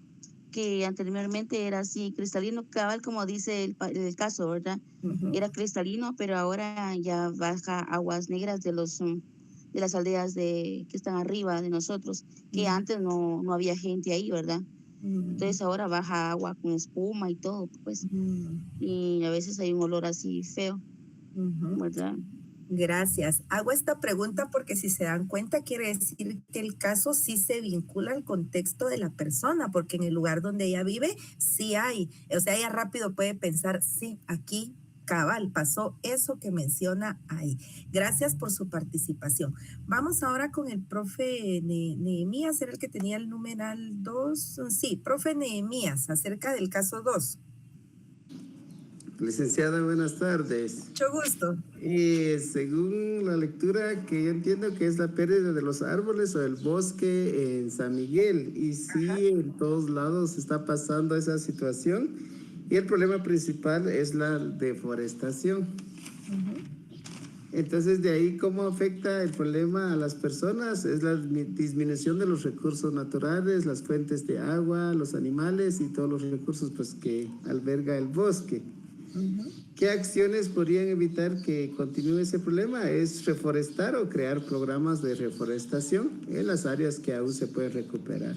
que anteriormente era así cristalino, cabal como dice el caso, ¿verdad? Era cristalino, pero ahora ya baja aguas negras de las aldeas que están arriba de nosotros, que antes no había gente ahí, ¿verdad? Entonces ahora baja agua con espuma y todo, pues. Y a veces hay un olor así feo, ¿verdad? Gracias. Hago esta pregunta porque si se dan cuenta quiere decir que el caso sí se vincula al contexto de la persona, porque en el lugar donde ella vive sí hay, o sea, ella rápido puede pensar, sí, aquí cabal, pasó eso que menciona ahí. Gracias por su participación. Vamos ahora con el profe Nehemías, era el que tenía el numeral 2. Sí, profe Nehemías, acerca del caso 2. Licenciada, buenas tardes. Mucho gusto. Según la lectura que yo entiendo que es la pérdida de los árboles o del bosque en San Miguel, y sí, en todos lados está pasando esa situación, y el problema principal es la deforestación. Entonces, de ahí, ¿cómo afecta el problema a las personas? Es la disminución de los recursos naturales, las fuentes de agua, los animales y todos los recursos pues, que alberga el bosque. ¿Qué acciones podrían evitar que continúe ese problema? Es reforestar o crear programas de reforestación en las áreas que aún se pueden recuperar.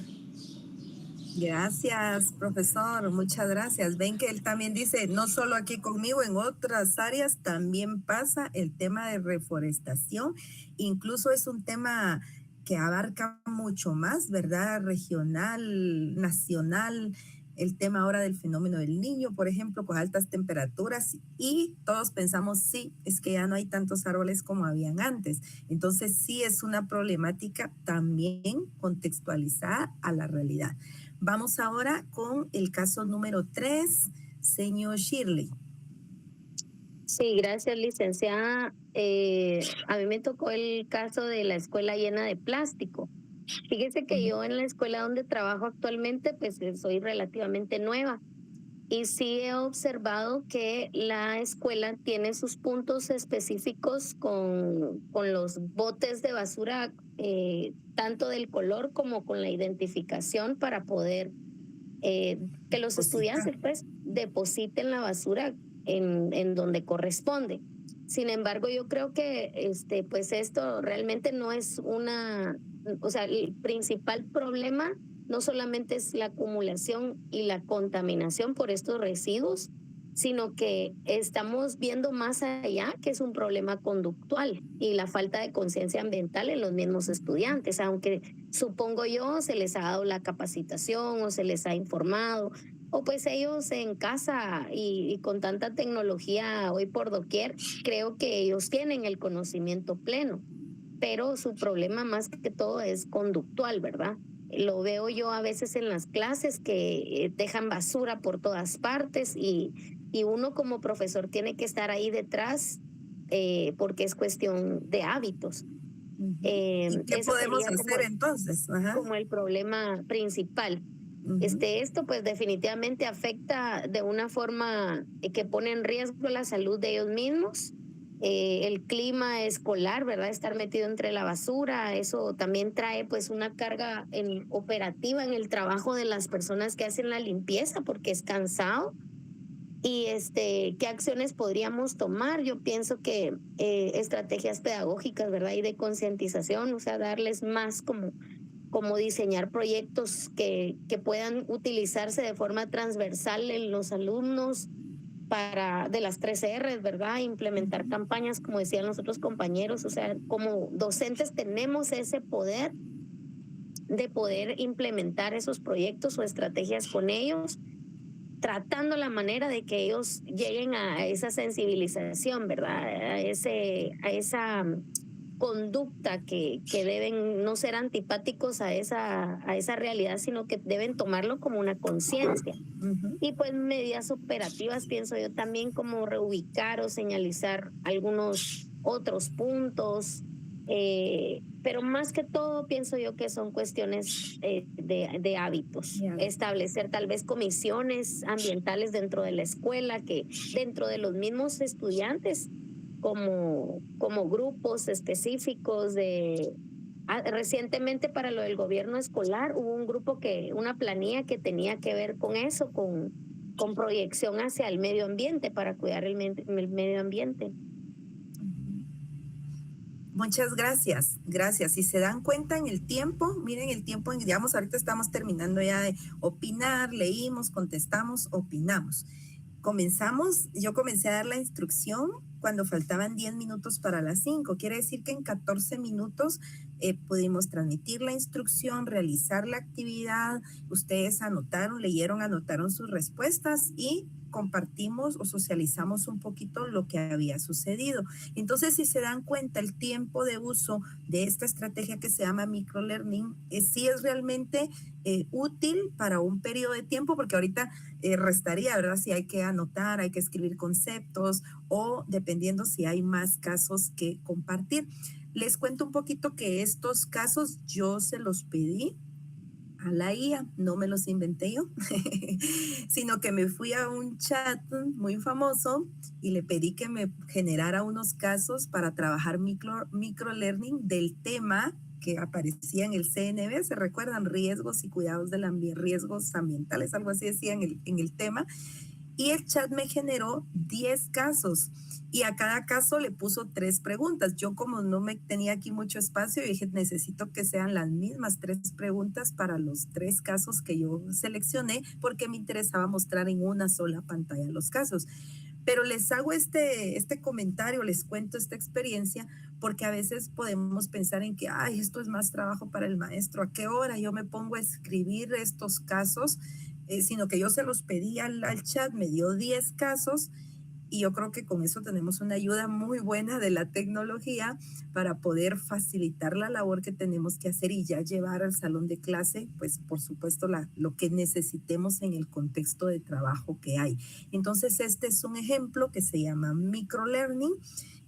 Gracias, profesor. Muchas gracias. Ven que él también dice, no solo aquí conmigo, en otras áreas también pasa el tema de reforestación. Incluso es un tema que abarca mucho más, ¿verdad? Regional, nacional. El tema ahora del fenómeno del Niño, por ejemplo, con altas temperaturas, y todos pensamos, sí, es que ya no hay tantos árboles como habían antes. Entonces, sí es una problemática también contextualizada a la realidad. Vamos ahora con el caso número 3, señor Shirley. Sí, gracias, licenciada. A mí me tocó el caso de la escuela llena de plástico. Fíjese que yo en la escuela donde trabajo actualmente, pues soy relativamente nueva, y sí he observado que la escuela tiene sus puntos específicos con los botes de basura, tanto del color como con la identificación para poder que los estudiantes pues depositen la basura en donde corresponde. Sin embargo, yo creo que pues esto realmente no es o sea, el principal problema no solamente es la acumulación y la contaminación por estos residuos, sino que estamos viendo más allá que es un problema conductual y la falta de conciencia ambiental en los mismos estudiantes, aunque supongo yo se les ha dado la capacitación o se les ha informado, o pues ellos en casa y con tanta tecnología hoy por doquier, creo que ellos tienen el conocimiento pleno, pero su problema más que todo es conductual, ¿verdad? Lo veo yo a veces en las clases que dejan basura por todas partes y uno como profesor tiene que estar ahí detrás porque es cuestión de hábitos. ¿Y qué podemos hacer entonces? Como el problema principal. Esto pues definitivamente afecta de una forma que pone en riesgo la salud de ellos mismos. El clima escolar, ¿verdad? Estar metido entre la basura, eso también trae pues una carga operativa en el trabajo de las personas que hacen la limpieza porque es cansado. Y ¿qué acciones podríamos tomar? Yo pienso que estrategias pedagógicas, ¿verdad? Y de concientización, o sea, darles más como diseñar proyectos que puedan utilizarse de forma transversal en los alumnos de las 3 R's, ¿verdad? Implementar campañas, como decían los otros compañeros, o sea, como docentes tenemos ese poder de poder implementar esos proyectos o estrategias con ellos, tratando la manera de que ellos lleguen a esa sensibilización, ¿verdad? A esa conducta que deben no ser antipáticos a esa realidad, sino que deben tomarlo como una conciencia. Y pues medidas operativas, pienso yo también, como reubicar o señalizar algunos otros puntos, pero más que todo pienso yo que son cuestiones de hábitos. Establecer tal vez comisiones ambientales dentro de la escuela, que dentro de los mismos estudiantes como grupos específicos recientemente para lo del gobierno escolar hubo un grupo una planilla que tenía que ver con eso, con proyección hacia el medio ambiente para cuidar el medio ambiente. Muchas gracias, gracias. Si se dan cuenta en el tiempo, miren el tiempo, digamos, ahorita estamos terminando ya de opinar, leímos, contestamos, opinamos. Yo comencé a dar la instrucción cuando faltaban 10 minutos para las 5. Quiere decir que en 14 minutos pudimos transmitir la instrucción, realizar la actividad. Ustedes anotaron, leyeron, anotaron sus respuestas y compartimos o socializamos un poquito lo que había sucedido. Entonces, si se dan cuenta, el tiempo de uso de esta estrategia que se llama microlearning sí es realmente útil para un periodo de tiempo, porque ahorita restaría, ¿verdad? Si hay que anotar, hay que escribir conceptos o dependiendo si hay más casos que compartir. Les cuento un poquito que estos casos yo se los pedí a la IA, no me los inventé yo, sino que me fui a un chat muy famoso y le pedí que me generara unos casos para trabajar microlearning del tema que aparecía en el CNB, ¿se recuerdan? Riesgos y cuidados del ambiente, riesgos ambientales, algo así decía en el tema. Y el chat me generó 10 casos y a cada caso le puso 3 preguntas. Yo como no me tenía aquí mucho espacio, dije necesito que sean las mismas 3 preguntas para los 3 casos que yo seleccioné porque me interesaba mostrar en una sola pantalla los casos. Pero les hago este comentario, les cuento esta experiencia porque a veces podemos pensar en que, ay, esto es más trabajo para el maestro, ¿a qué hora yo me pongo a escribir estos casos? Sino que yo se los pedí al chat, me dio 10 casos y yo creo que con eso tenemos una ayuda muy buena de la tecnología para poder facilitar la labor que tenemos que hacer y ya llevar al salón de clase, pues por supuesto lo que necesitemos en el contexto de trabajo que hay. Entonces este es un ejemplo que se llama microlearning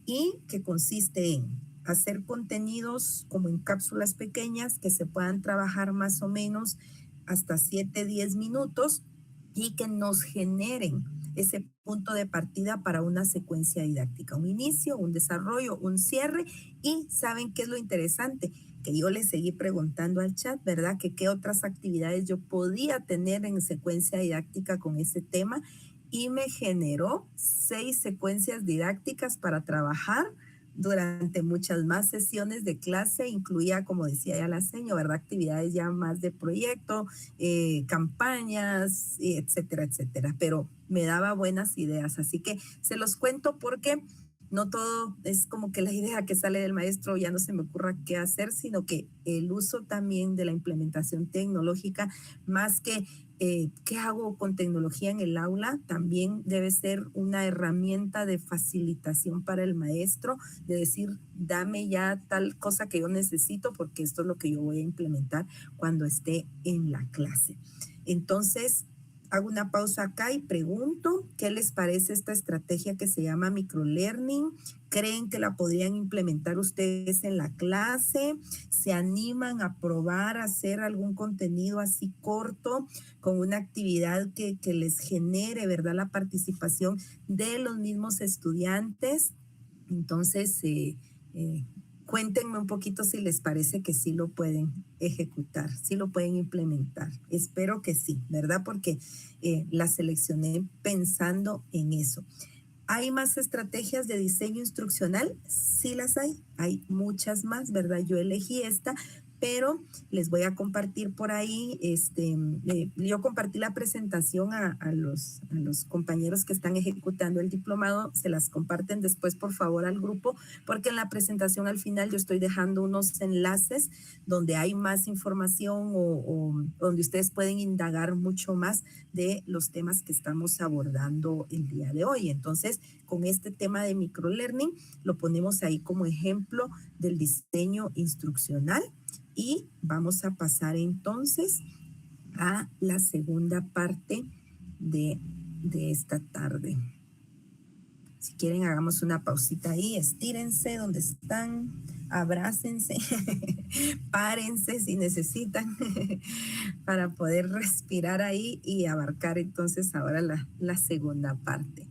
y que consiste en hacer contenidos como en cápsulas pequeñas que se puedan trabajar más o menos hasta 7, 10 minutos y que nos generen ese punto de partida para una secuencia didáctica, un inicio, un desarrollo, un cierre. Y ¿saben qué es lo interesante? Que yo le seguí preguntando al chat, ¿verdad? Que qué otras actividades yo podía tener en secuencia didáctica con ese tema y me generó 6 secuencias didácticas para trabajar durante muchas más sesiones de clase, incluía, como decía ya la señora, ¿verdad? Actividades ya más de proyecto, campañas, etcétera, etcétera. Pero me daba buenas ideas, así que se los cuento porque no todo es como que la idea que sale del maestro ya no se me ocurra qué hacer, sino que el uso también de la implementación tecnológica, más que qué hago con tecnología en el aula, también debe ser una herramienta de facilitación para el maestro, de decir, dame ya tal cosa que yo necesito porque esto es lo que yo voy a implementar cuando esté en la clase. Entonces, hago una pausa acá y pregunto, ¿qué les parece esta estrategia que se llama microlearning? ¿Creen que la podrían implementar ustedes en la clase? ¿Se animan a probar a hacer algún contenido así corto con una actividad que les genere, ¿verdad? La participación de los mismos estudiantes. Entonces, cuéntenme un poquito si les parece que sí lo pueden ejecutar, sí lo pueden implementar. Espero que sí, ¿verdad? Porque la seleccioné pensando en eso. ¿Hay más estrategias de diseño instruccional? Sí las hay muchas más, ¿verdad? Yo elegí esta, pero les voy a compartir por ahí, yo compartí la presentación a los compañeros que están ejecutando el diplomado, se las comparten después por favor al grupo, porque en la presentación al final yo estoy dejando unos enlaces donde hay más información o donde ustedes pueden indagar mucho más de los temas que estamos abordando el día de hoy. Entonces, con este tema de microlearning, lo ponemos ahí como ejemplo del diseño instruccional. Y vamos a pasar entonces a la segunda parte de esta tarde. Si quieren, hagamos una pausita ahí, estírense donde están, abrácense, párense si necesitan para poder respirar ahí y abarcar entonces ahora la segunda parte,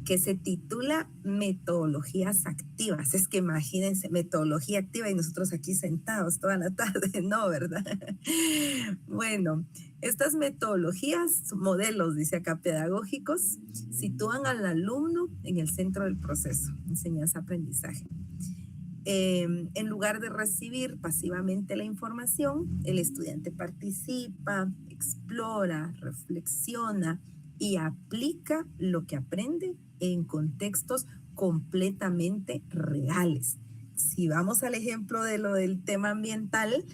que se titula Metodologías Activas. Es que imagínense, metodología activa y nosotros aquí sentados toda la tarde, ¿no? ¿Verdad? Bueno, estas metodologías, modelos, dice acá, pedagógicos, sitúan al alumno en el centro del proceso, enseñanza-aprendizaje. En lugar de recibir pasivamente la información, el estudiante participa, explora, reflexiona y aplica lo que aprende en contextos completamente reales. Si vamos al ejemplo de lo del tema ambiental,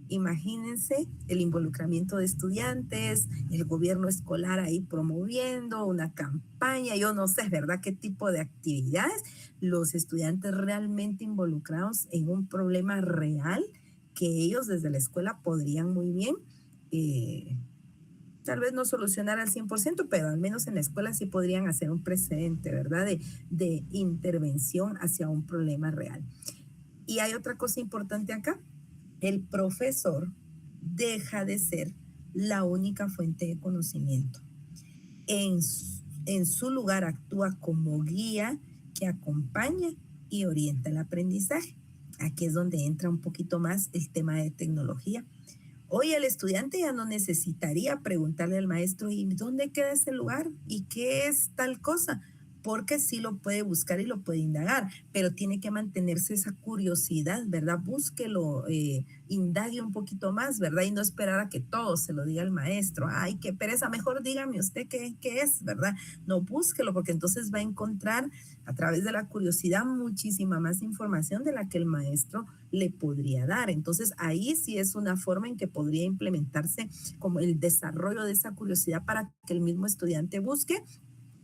imagínense el involucramiento de estudiantes, el gobierno escolar ahí promoviendo una campaña, yo no sé, ¿verdad?, qué tipo de actividades, los estudiantes realmente involucrados en un problema real que ellos desde la escuela podrían muy bien, tal vez no solucionar al 100%, pero al menos en la escuela sí podrían hacer un precedente, ¿verdad?, de intervención hacia un problema real. Y hay otra cosa importante acá. El profesor deja de ser la única fuente de conocimiento. En su lugar actúa como guía que acompaña y orienta el aprendizaje. Aquí es donde entra un poquito más el tema de tecnología. Hoy el estudiante ya no necesitaría preguntarle al maestro, ¿y dónde queda ese lugar? ¿Y qué es tal cosa? Porque sí lo puede buscar y lo puede indagar, pero tiene que mantenerse esa curiosidad, ¿verdad? Búsquelo, indague un poquito más, ¿verdad? Y no esperar a que todo se lo diga el maestro. Ay, qué pereza, mejor dígame usted qué es, ¿verdad? No, búsquelo, porque entonces va a encontrar a través de la curiosidad muchísima más información de la que el maestro le podría dar. Entonces ahí sí es una forma en que podría implementarse como el desarrollo de esa curiosidad para que el mismo estudiante busque,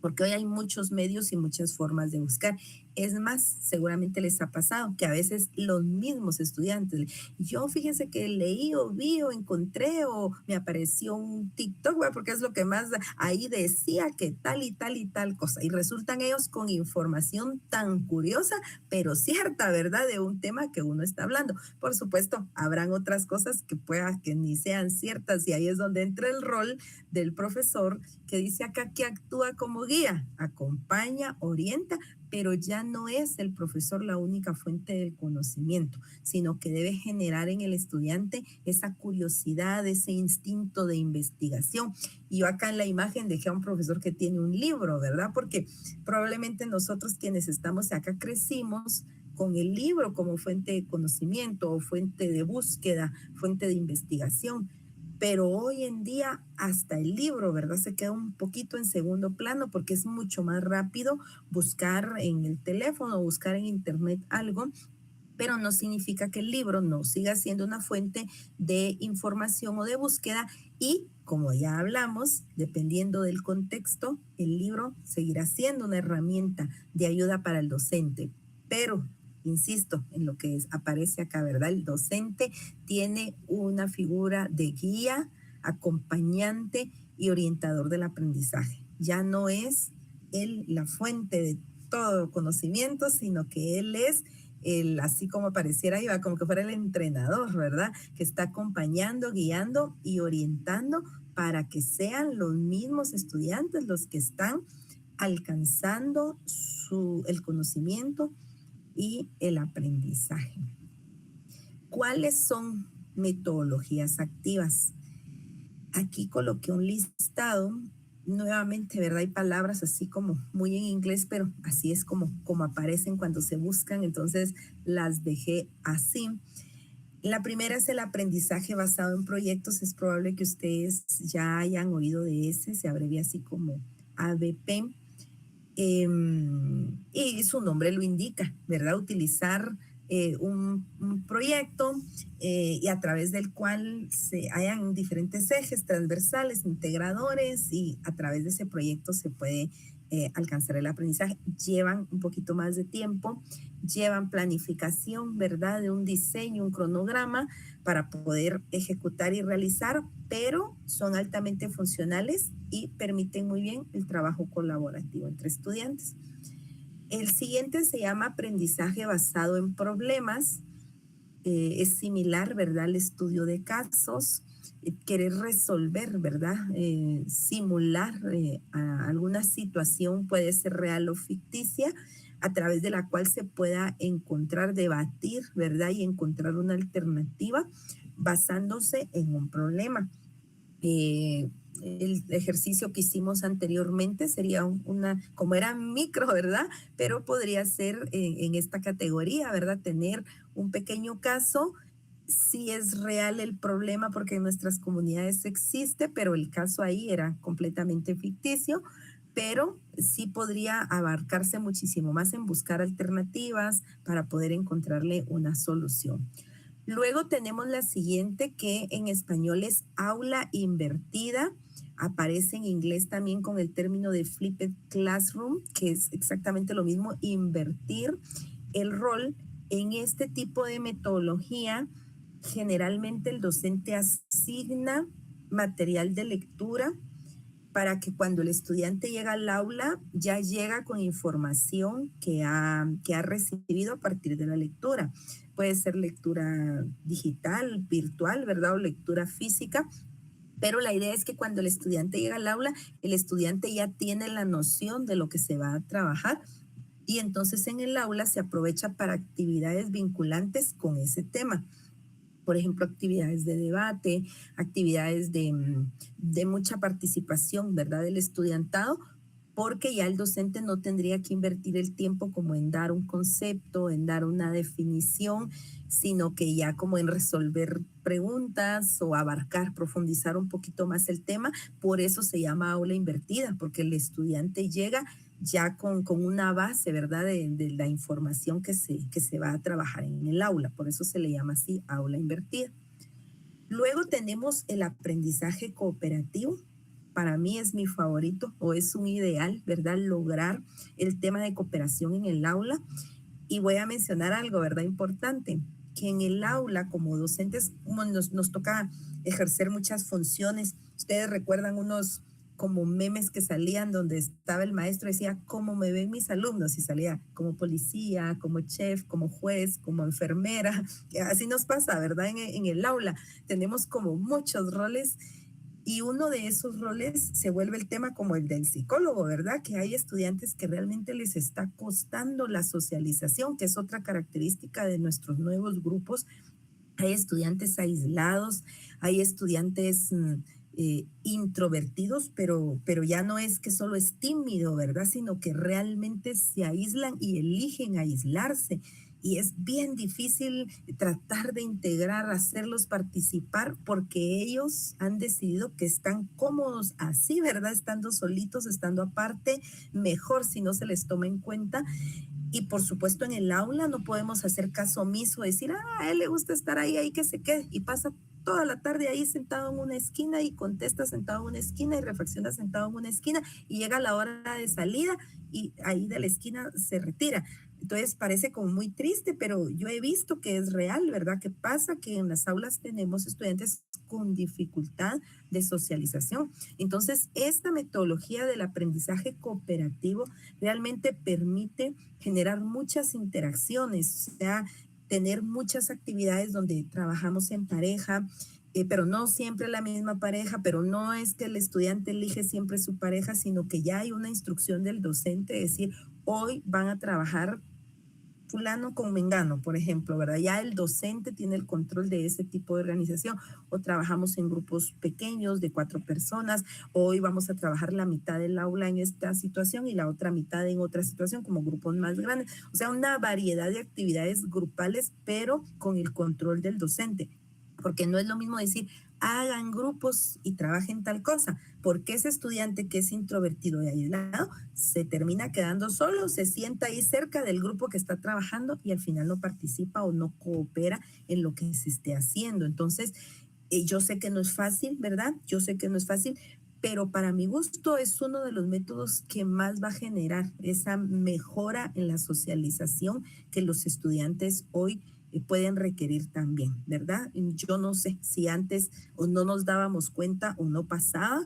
porque hoy hay muchos medios y muchas formas de buscar. Es más, seguramente les ha pasado que a veces los mismos estudiantes, yo fíjense que leí o vi o encontré o me apareció un TikTok, porque es lo que más ahí decía que tal y tal y tal cosa. Y resultan ellos con información tan curiosa, pero cierta, ¿verdad?, de un tema que uno está hablando. Por supuesto, habrán otras cosas que pueda que ni sean ciertas y ahí es donde entra el rol del profesor, que dice acá que actúa como guía, acompaña, orienta, pero ya no es el profesor la única fuente del conocimiento, sino que debe generar en el estudiante esa curiosidad, ese instinto de investigación. Y yo acá en la imagen dejé a un profesor que tiene un libro, ¿verdad? Porque probablemente nosotros quienes estamos acá crecimos con el libro como fuente de conocimiento o fuente de búsqueda, fuente de investigación. Pero hoy en día hasta el libro, ¿verdad?, se queda un poquito en segundo plano porque es mucho más rápido buscar en el teléfono, buscar en internet algo, pero no significa que el libro no siga siendo una fuente de información o de búsqueda y, como ya hablamos, dependiendo del contexto, el libro seguirá siendo una herramienta de ayuda para el docente, pero insisto en lo que aparece acá, ¿verdad? El docente tiene una figura de guía, acompañante y orientador del aprendizaje. Ya no es él la fuente de todo conocimiento, sino que él es el, así como pareciera, iba como que fuera el entrenador, ¿verdad?, que está acompañando, guiando y orientando para que sean los mismos estudiantes los que están alcanzando el conocimiento y el aprendizaje. ¿Cuáles son metodologías activas? Aquí coloqué un listado, nuevamente, ¿verdad? Hay palabras así como muy en inglés, pero así es como aparecen cuando se buscan, entonces las dejé así. La primera es el aprendizaje basado en proyectos. Es probable que ustedes ya hayan oído de ese, se abrevia así como ABP. Y su nombre lo indica, ¿verdad? Utilizar un proyecto y a través del cual se hayan diferentes ejes transversales, integradores, y a través de ese proyecto se puede alcanzar el aprendizaje. Llevan un poquito más de tiempo, llevan planificación, ¿verdad?, de un diseño, un cronograma para poder ejecutar y realizar, pero son altamente funcionales y permiten muy bien el trabajo colaborativo entre estudiantes. El siguiente se llama aprendizaje basado en problemas. Es similar, ¿verdad?, al estudio de casos, querer resolver, ¿verdad?, simular alguna situación, puede ser real o ficticia, a través de la cual se pueda encontrar, debatir, ¿verdad?, y encontrar una alternativa basándose en un problema. El ejercicio que hicimos anteriormente sería como era micro, ¿verdad?, pero podría ser en esta categoría, ¿verdad?, tener un pequeño caso, si es real el problema, porque en nuestras comunidades existe, pero el caso ahí era completamente ficticio. pero sí podría abarcarse muchísimo más en buscar alternativas para poder encontrarle una solución. Luego tenemos la siguiente, que en español es aula invertida. Aparece en inglés también con el término de flipped classroom, que es exactamente lo mismo, invertir el rol. En este tipo de metodología, generalmente el docente asigna material de lectura para que cuando el estudiante llega al aula ya llega con información que ha recibido a partir de la lectura. Puede ser lectura digital, virtual, ¿verdad? O lectura física. Pero la idea es que cuando el estudiante llega al aula, el estudiante ya tiene la noción de lo que se va a trabajar y entonces en el aula se aprovecha para actividades vinculantes con ese tema. Por ejemplo, actividades de debate, actividades de mucha participación, ¿verdad?, del estudiantado, porque ya el docente no tendría que invertir el tiempo como en dar un concepto, en dar una definición, sino que ya como en resolver preguntas o abarcar, profundizar un poquito más el tema. Por eso se llama aula invertida, porque el estudiante llega ya con una base, ¿verdad?, de la información que se va a trabajar en el aula. Por eso se le llama así, aula invertida. Luego tenemos el aprendizaje cooperativo. Para mí es mi favorito o es un ideal, ¿verdad?, lograr el tema de cooperación en el aula. Y voy a mencionar algo, ¿verdad?, importante, que en el aula como docentes nos toca ejercer muchas funciones. Ustedes recuerdan unos como memes que salían donde estaba el maestro y decía, ¿cómo me ven mis alumnos? Y salía como policía, como chef, como juez, como enfermera. Así nos pasa, ¿verdad? En el aula tenemos como muchos roles y uno de esos roles se vuelve el tema como el del psicólogo, ¿verdad? Que hay estudiantes que realmente les está costando la socialización, que es otra característica de nuestros nuevos grupos. Hay estudiantes aislados, hay estudiantes introvertidos, pero ya no es que solo es tímido, ¿verdad? Sino que realmente se aíslan y eligen aislarse. Y es bien difícil tratar de integrar, hacerlos participar, porque ellos han decidido que están cómodos así, ¿verdad? Estando solitos, estando aparte, mejor si no se les toma en cuenta. Y por supuesto en el aula no podemos hacer caso omiso, decir, a él le gusta estar ahí que se quede, y pasa toda la tarde ahí sentado en una esquina y contesta sentado en una esquina y reflexiona sentado en una esquina y llega la hora de salida y ahí de la esquina se retira. Entonces parece como muy triste, pero yo he visto que es real, ¿verdad? Que pasa que en las aulas tenemos estudiantes con dificultad de socialización. Entonces, esta metodología del aprendizaje cooperativo realmente permite generar muchas interacciones, o sea, tener muchas actividades donde trabajamos en pareja, pero no siempre la misma pareja, pero no es que el estudiante elige siempre su pareja, sino que ya hay una instrucción del docente, es decir, hoy van a trabajar fulano con mengano, por ejemplo, ¿verdad? Ya el docente tiene el control de ese tipo de organización, o trabajamos en grupos pequeños de 4 personas, hoy vamos a trabajar la mitad del aula en esta situación y la otra mitad en otra situación, como grupos más grandes, o sea, una variedad de actividades grupales, pero con el control del docente, porque no es lo mismo decir, hagan grupos y trabajen tal cosa, porque ese estudiante que es introvertido y aislado se termina quedando solo, se sienta ahí cerca del grupo que está trabajando y al final no participa o no coopera en lo que se esté haciendo. Entonces, yo sé que no es fácil, ¿verdad? Yo sé que no es fácil, pero para mi gusto es uno de los métodos que más va a generar esa mejora en la socialización que los estudiantes hoy pueden requerir también, ¿verdad? Yo no sé si antes o no nos dábamos cuenta o no pasaba,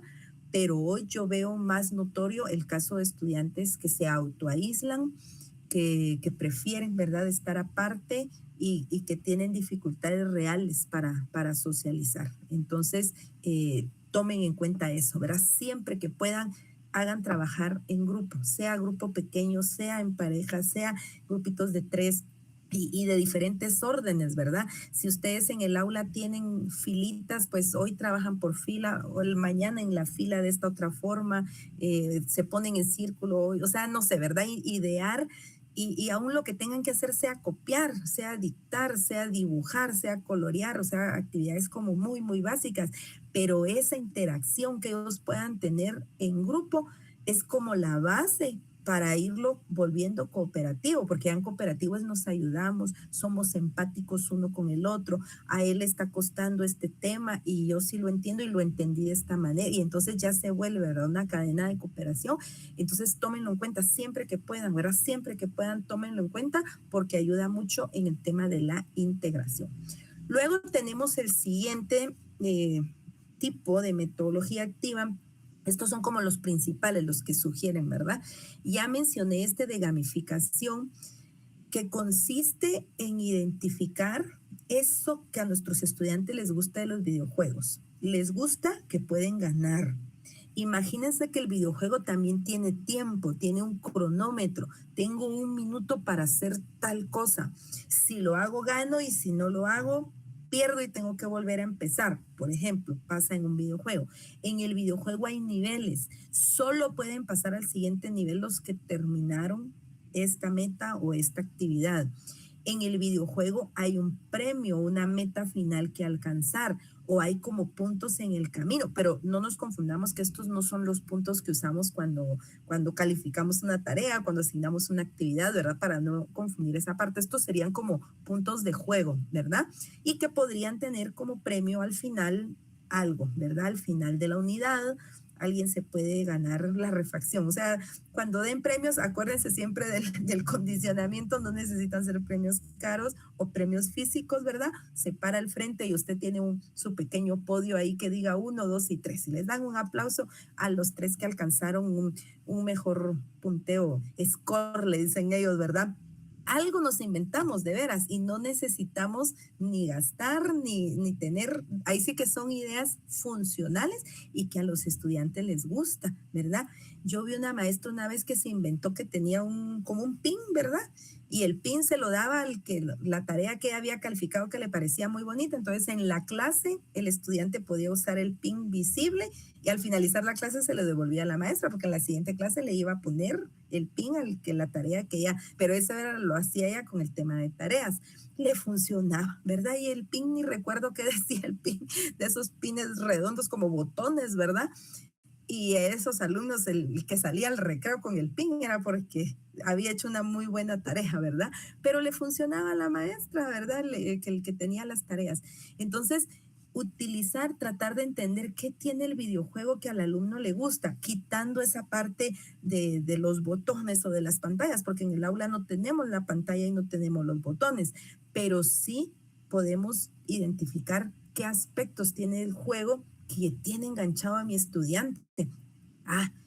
pero hoy yo veo más notorio el caso de estudiantes que se autoaíslan, que prefieren, ¿verdad?, estar aparte y que tienen dificultades reales para socializar. Entonces, tomen en cuenta eso, ¿verdad? Siempre que puedan, hagan trabajar en grupo, sea grupo pequeño, sea en pareja, sea grupitos de 3, y de diferentes órdenes, ¿verdad? Si ustedes en el aula tienen filitas, pues hoy trabajan por fila, o el mañana en la fila de esta otra forma, se ponen en círculo, o sea, no sé, ¿verdad? Idear, y aún lo que tengan que hacer sea copiar, sea dictar, sea dibujar, sea colorear, o sea, actividades como muy, muy básicas, pero esa interacción que ellos puedan tener en grupo es como la base para irlo volviendo cooperativo, porque en cooperativos nos ayudamos, somos empáticos uno con el otro, a él le está costando este tema y yo sí lo entiendo y lo entendí de esta manera, y entonces ya se vuelve, ¿verdad?, una cadena de cooperación. Entonces tómenlo en cuenta siempre que puedan, ¿verdad? Siempre que puedan, tómenlo en cuenta porque ayuda mucho en el tema de la integración. Luego tenemos el siguiente tipo de metodología activa. Estos son como los principales, los que sugieren, ¿verdad? Ya mencioné este de gamificación, que consiste en identificar eso que a nuestros estudiantes les gusta de los videojuegos. Les gusta que pueden ganar. Imagínense que el videojuego también tiene tiempo, tiene un cronómetro. Tengo 1 minuto para hacer tal cosa. Si lo hago, gano, y si no lo hago, pierdo y tengo que volver a empezar. Por ejemplo, pasa en un videojuego. En el videojuego hay niveles. Solo pueden pasar al siguiente nivel los que terminaron esta meta o esta actividad. En el videojuego hay un premio, una meta final que alcanzar, o hay como puntos en el camino, pero no nos confundamos que estos no son los puntos que usamos cuando calificamos una tarea, cuando asignamos una actividad, ¿verdad? Para no confundir esa parte. Estos serían como puntos de juego, ¿verdad? Y que podrían tener como premio al final algo, ¿verdad? Al final de la unidad, alguien se puede ganar la refacción. O sea, cuando den premios, acuérdense siempre del condicionamiento, no necesitan ser premios caros o premios físicos, ¿verdad? Se para al frente y usted tiene su pequeño podio ahí que diga 1, 2 y 3. Y les dan un aplauso a los 3 que alcanzaron un mejor punteo, score, le dicen ellos, ¿verdad? Algo nos inventamos de veras y no necesitamos ni gastar ni tener, ahí sí que son ideas funcionales y que a los estudiantes les gusta, ¿verdad? Yo vi una maestra una vez que se inventó que tenía como un pin, ¿verdad? Y el pin se lo daba al que la tarea que había calificado que le parecía muy bonita. Entonces en la clase el estudiante podía usar el pin visible y al finalizar la clase se lo devolvía a la maestra porque en la siguiente clase le iba a poner el pin al que la tarea que ella, pero eso lo hacía ella con el tema de tareas. Le funcionaba, ¿verdad? Y el pin, ni recuerdo qué decía el pin, de esos pines redondos como botones, ¿verdad? Y esos alumnos, el que salía al recreo con el pin era porque había hecho una muy buena tarea, ¿verdad? Pero le funcionaba a la maestra, ¿verdad? El que tenía las tareas. Entonces, tratar de entender qué tiene el videojuego que al alumno le gusta, quitando esa parte de los botones o de las pantallas, porque en el aula no tenemos la pantalla y no tenemos los botones, pero sí podemos identificar qué aspectos tiene el juego que tiene enganchado a mi estudiante.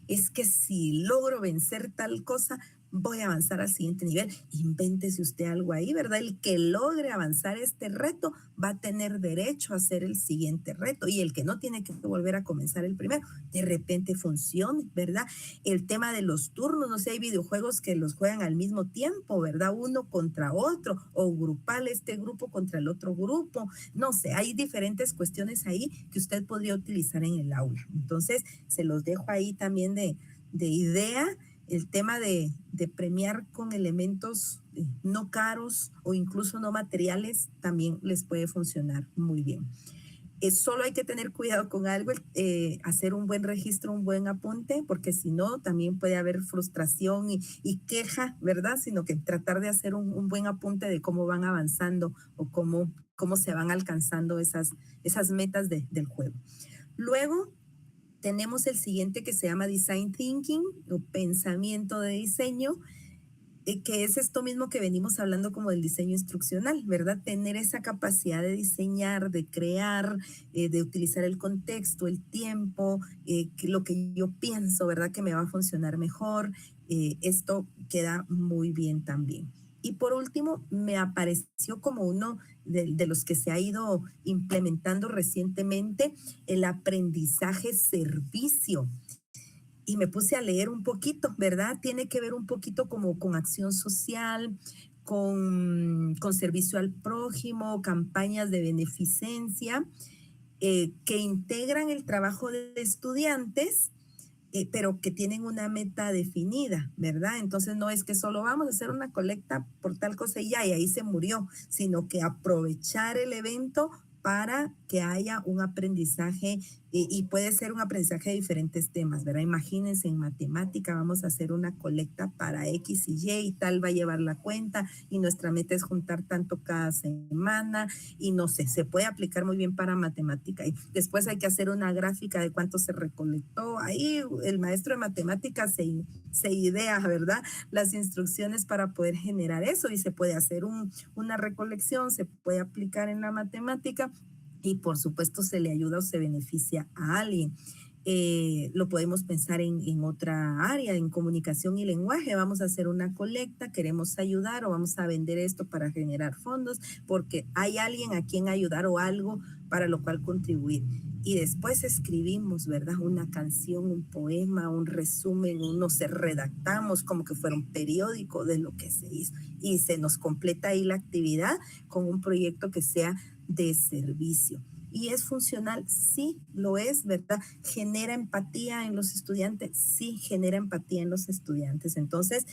Es que si logro vencer tal cosa, voy a avanzar al siguiente nivel. Invéntese usted algo ahí, ¿verdad? El que logre avanzar este reto va a tener derecho a hacer el siguiente reto y el que no tiene que volver a comenzar el primero, de repente funcione, ¿verdad? El tema de los turnos, no sé, hay videojuegos que los juegan al mismo tiempo, ¿verdad? Uno contra otro o grupal, este grupo contra el otro grupo, no sé, hay diferentes cuestiones ahí que usted podría utilizar en el aula. Entonces, se los dejo ahí también de idea. El tema de premiar con elementos no caros o incluso no materiales también les puede funcionar muy bien. Solo hay que tener cuidado con algo, hacer un buen registro, un buen apunte, porque si no también puede haber frustración y queja, ¿verdad? Sino que tratar de hacer un buen apunte de cómo van avanzando o cómo se van alcanzando esas metas del juego. Luego, tenemos el siguiente que se llama Design Thinking o pensamiento de diseño, que es esto mismo que venimos hablando como del diseño instruccional, ¿verdad? Tener esa capacidad de diseñar, de crear, de utilizar el contexto, el tiempo, lo que yo pienso, ¿verdad? Que me va a funcionar mejor. Esto queda muy bien también. Y por último, me apareció como uno de los que se ha ido implementando recientemente, el aprendizaje servicio. Y me puse a leer un poquito, ¿verdad? Tiene que ver un poquito como con acción social, con servicio al prójimo, campañas de beneficencia, que integran el trabajo de estudiantes, pero que tienen una meta definida, ¿verdad? Entonces no es que solo vamos a hacer una colecta por tal cosa y ahí se murió, sino que aprovechar el evento para que haya un aprendizaje Y puede ser un aprendizaje de diferentes temas, ¿verdad? Imagínense, en matemática vamos a hacer una colecta para X y Y tal va a llevar la cuenta y nuestra meta es juntar tanto cada semana y no sé, se puede aplicar muy bien para matemática. Y después hay que hacer una gráfica de cuánto se recolectó. Ahí el maestro de matemáticas se idea, ¿verdad? Las instrucciones para poder generar eso y se puede hacer una recolección, se puede aplicar en la matemática. Y por supuesto se le ayuda o se beneficia a alguien. Lo podemos pensar en otra área, en comunicación y lenguaje. Vamos a hacer una colecta, queremos ayudar o vamos a vender esto para generar fondos porque hay alguien a quien ayudar o algo para lo cual contribuir. Y después escribimos, ¿verdad? Una canción, un poema, un resumen, no sé, redactamos como que fuera un periódico de lo que se hizo. Y se nos completa ahí la actividad con un proyecto que sea de servicio. ¿Y es funcional? Sí, lo es, ¿verdad? ¿Genera empatía en los estudiantes? Sí, genera empatía en los estudiantes. Entonces,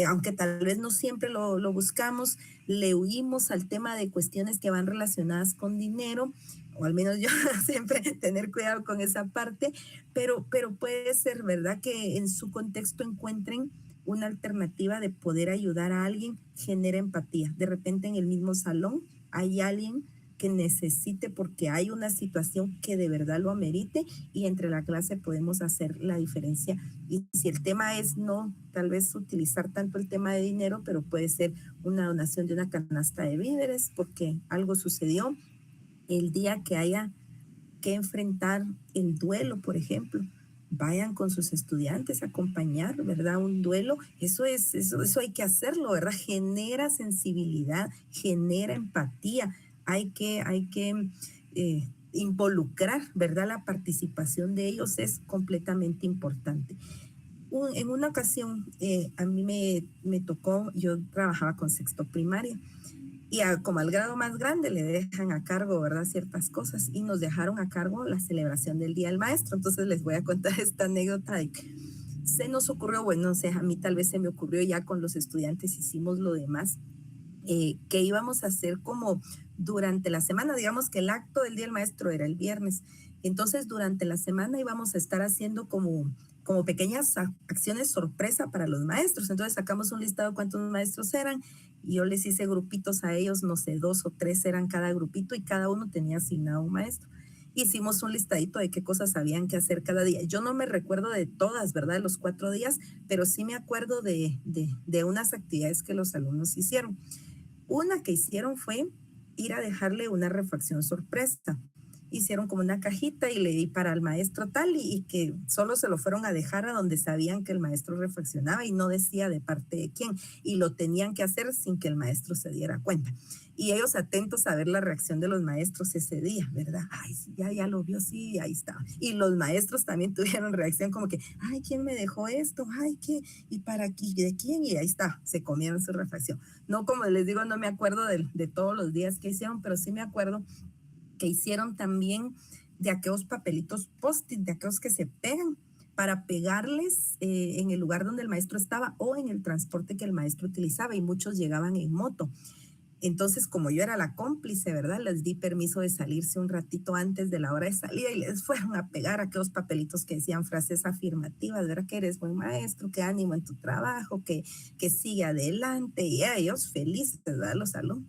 aunque tal vez no siempre lo buscamos, le huimos al tema de cuestiones que van relacionadas con dinero, o al menos yo siempre tener cuidado con esa parte, pero puede ser, ¿verdad? Que en su contexto encuentren una alternativa de poder ayudar a alguien, genera empatía. De repente en el mismo salón hay alguien que necesite porque hay una situación que de verdad lo amerite y entre la clase podemos hacer la diferencia. Y si el tema es no, tal vez utilizar tanto el tema de dinero, pero puede ser una donación de una canasta de víveres porque algo sucedió el día que haya que enfrentar el duelo, por ejemplo. Vayan con sus estudiantes a acompañar, ¿verdad? Un duelo, eso hay que hacerlo, ¿verdad? Genera sensibilidad, genera empatía. Hay que involucrar, ¿verdad? La participación de ellos es completamente importante. En una ocasión, a mí me tocó, yo trabajaba con sexto primaria, y como al grado más grande le dejan a cargo, ¿verdad? Ciertas cosas y nos dejaron a cargo la celebración del Día del Maestro. Entonces les voy a contar esta anécdota de que se nos ocurrió, bueno, no sé, a mí tal vez se me ocurrió ya con los estudiantes, hicimos lo demás, que íbamos a hacer como durante la semana, digamos que el acto del Día del Maestro era el viernes. Entonces durante la semana íbamos a estar haciendo como pequeñas acciones sorpresa para los maestros. Entonces sacamos un listado de cuántos maestros eran y yo les hice grupitos a ellos, no sé, 2 o 3 eran cada grupito y cada uno tenía asignado un maestro. Hicimos un listadito de qué cosas habían que hacer cada día. Yo no me recuerdo de todas, ¿verdad? De los 4 días, pero sí me acuerdo de unas actividades que los alumnos hicieron. Una que hicieron fue ir a dejarle una refacción sorpresa. Hicieron como una cajita y le di para el maestro tal y que solo se lo fueron a dejar a donde sabían que el maestro refaccionaba y no decía de parte de quién y lo tenían que hacer sin que el maestro se diera cuenta. Y ellos atentos a ver la reacción de los maestros ese día, ¿verdad? Ay, sí, ya lo vio, sí, ahí está. Y los maestros también tuvieron reacción como que, ay, ¿quién me dejó esto? Ay, ¿qué? ¿Y para aquí? ¿De quién? Y ahí está, se comieron su refacción. No, como les digo, no me acuerdo de todos los días que hicieron, pero sí me acuerdo que hicieron también de aquellos papelitos post-it, de aquellos que se pegan para pegarles en el lugar donde el maestro estaba o en el transporte que el maestro utilizaba y muchos llegaban en moto. Entonces, como yo era la cómplice, ¿verdad? Les di permiso de salirse un ratito antes de la hora de salida y les fueron a pegar aquellos papelitos que decían frases afirmativas, ¿verdad? Que eres buen maestro, que ánimo en tu trabajo, que sigue adelante y ellos felices, ¿verdad? Los alumnos.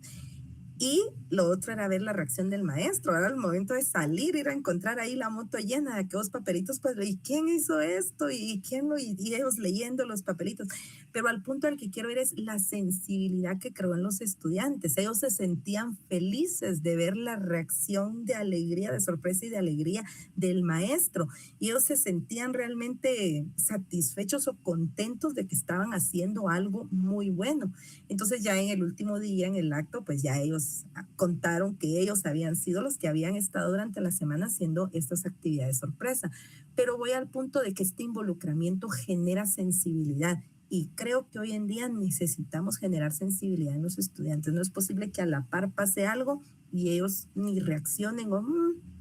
Y lo otro era ver la reacción del maestro, era el momento de salir, ir a encontrar ahí la moto llena de aquellos papelitos, pues, ¿y quién hizo esto? ¿Y quién lo? Y ellos leyendo los papelitos. Pero al punto al que quiero ir es la sensibilidad que creó en los estudiantes. Ellos se sentían felices de ver la reacción de alegría, de sorpresa y de alegría del maestro. Y ellos se sentían realmente satisfechos o contentos de que estaban haciendo algo muy bueno. Entonces ya en el último día, en el acto, pues ya ellos contaron que ellos habían sido los que habían estado durante la semana haciendo estas actividades sorpresa. Pero voy al punto de que este involucramiento genera sensibilidad. Y creo que hoy en día necesitamos generar sensibilidad en los estudiantes. No es posible que a la par pase algo y ellos ni reaccionen o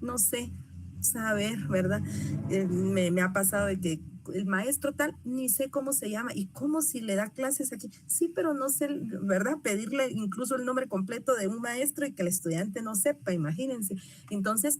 no sé, saber, ¿verdad? Me ha pasado de que el maestro tal, ni sé cómo se llama y cómo si le da clases aquí. Sí, pero no sé, ¿verdad? Pedirle incluso el nombre completo de un maestro y que el estudiante no sepa, imagínense. Entonces,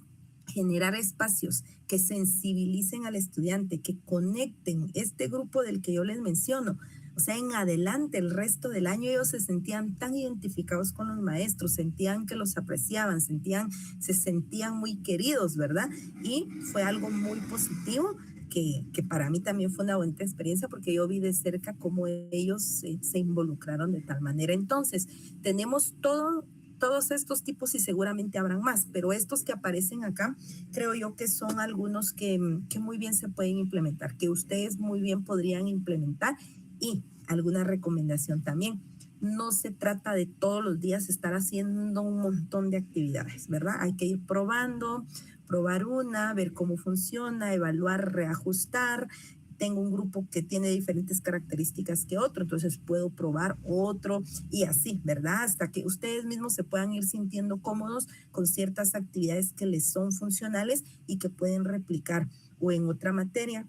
generar espacios que sensibilicen al estudiante, que conecten este grupo del que yo les menciono. O sea, en adelante, el resto del año ellos se sentían tan identificados con los maestros, sentían que los apreciaban, se sentían muy queridos, ¿verdad? Y fue algo muy positivo que para mí también fue una buena experiencia porque yo vi de cerca cómo ellos se involucraron de tal manera. Entonces, tenemos todos estos tipos y seguramente habrán más, pero estos que aparecen acá, creo yo que son algunos que muy bien se pueden implementar, que ustedes muy bien podrían implementar. Y alguna recomendación también, no se trata de todos los días estar haciendo un montón de actividades, ¿verdad? Hay que ir probando, probar una, ver cómo funciona, evaluar, reajustar. Tengo un grupo que tiene diferentes características que otro, entonces puedo probar otro y así, ¿verdad? Hasta que ustedes mismos se puedan ir sintiendo cómodos con ciertas actividades que les son funcionales y que pueden replicar o en otra materia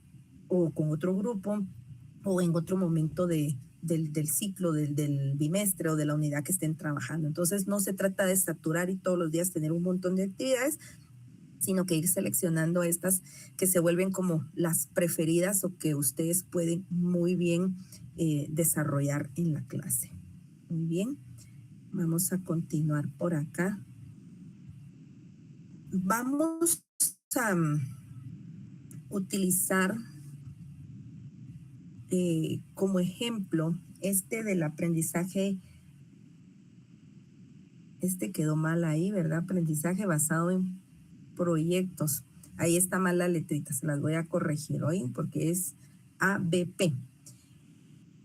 o con otro grupo o en otro momento del ciclo, del bimestre o de la unidad que estén trabajando. Entonces no se trata de saturar y todos los días tener un montón de actividades, sino que ir seleccionando estas que se vuelven como las preferidas o que ustedes pueden muy bien desarrollar en la clase. Muy bien, vamos a continuar por acá. Vamos a utilizar como ejemplo del aprendizaje, quedó mal ahí, ¿verdad? Aprendizaje basado en proyectos. Ahí está mal la letrita, se las voy a corregir hoy porque es ABP.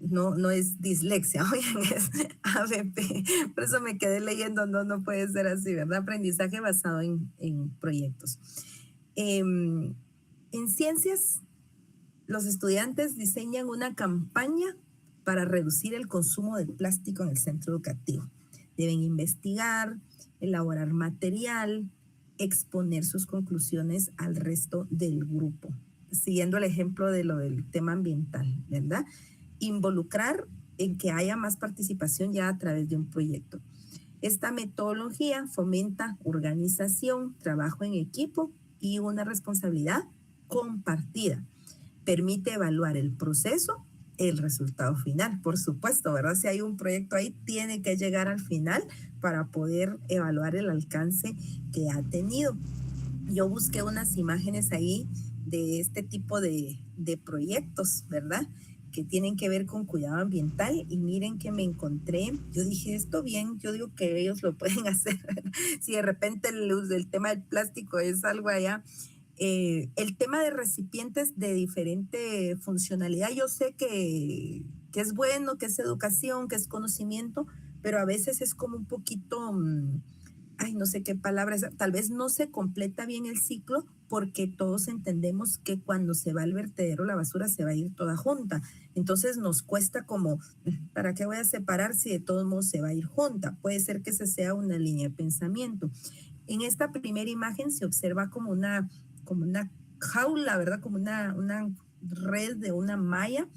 No es dislexia, oigan, es ABP. Por eso me quedé leyendo, no puede ser así, ¿verdad? Aprendizaje basado en proyectos. En ciencias, los estudiantes diseñan una campaña para reducir el consumo de plástico en el centro educativo. Deben investigar, elaborar material, exponer sus conclusiones al resto del grupo, siguiendo el ejemplo de lo del tema ambiental, ¿verdad? Involucrar en que haya más participación ya a través de un proyecto. Esta metodología fomenta organización, trabajo en equipo y una responsabilidad compartida. Permite evaluar el proceso, el resultado final, por supuesto, ¿verdad? Si hay un proyecto ahí, tiene que llegar al final para poder evaluar el alcance que ha tenido. Yo busqué unas imágenes ahí de este tipo de proyectos, ¿verdad? Que tienen que ver con cuidado ambiental y miren que me encontré, yo dije esto bien, yo digo que ellos lo pueden hacer, si de repente el tema del plástico es algo allá. El tema de recipientes de diferente funcionalidad, yo sé que es bueno, que es educación, que es conocimiento, pero a veces es como un poquito, no sé qué palabra es, tal vez no se completa bien el ciclo porque todos entendemos que cuando se va al vertedero la basura se va a ir toda junta. Entonces nos cuesta como, ¿para qué voy a separar si de todos modos se va a ir junta? Puede ser que esa sea una línea de pensamiento. En esta primera imagen se observa como una jaula, ¿verdad? Como una red de una malla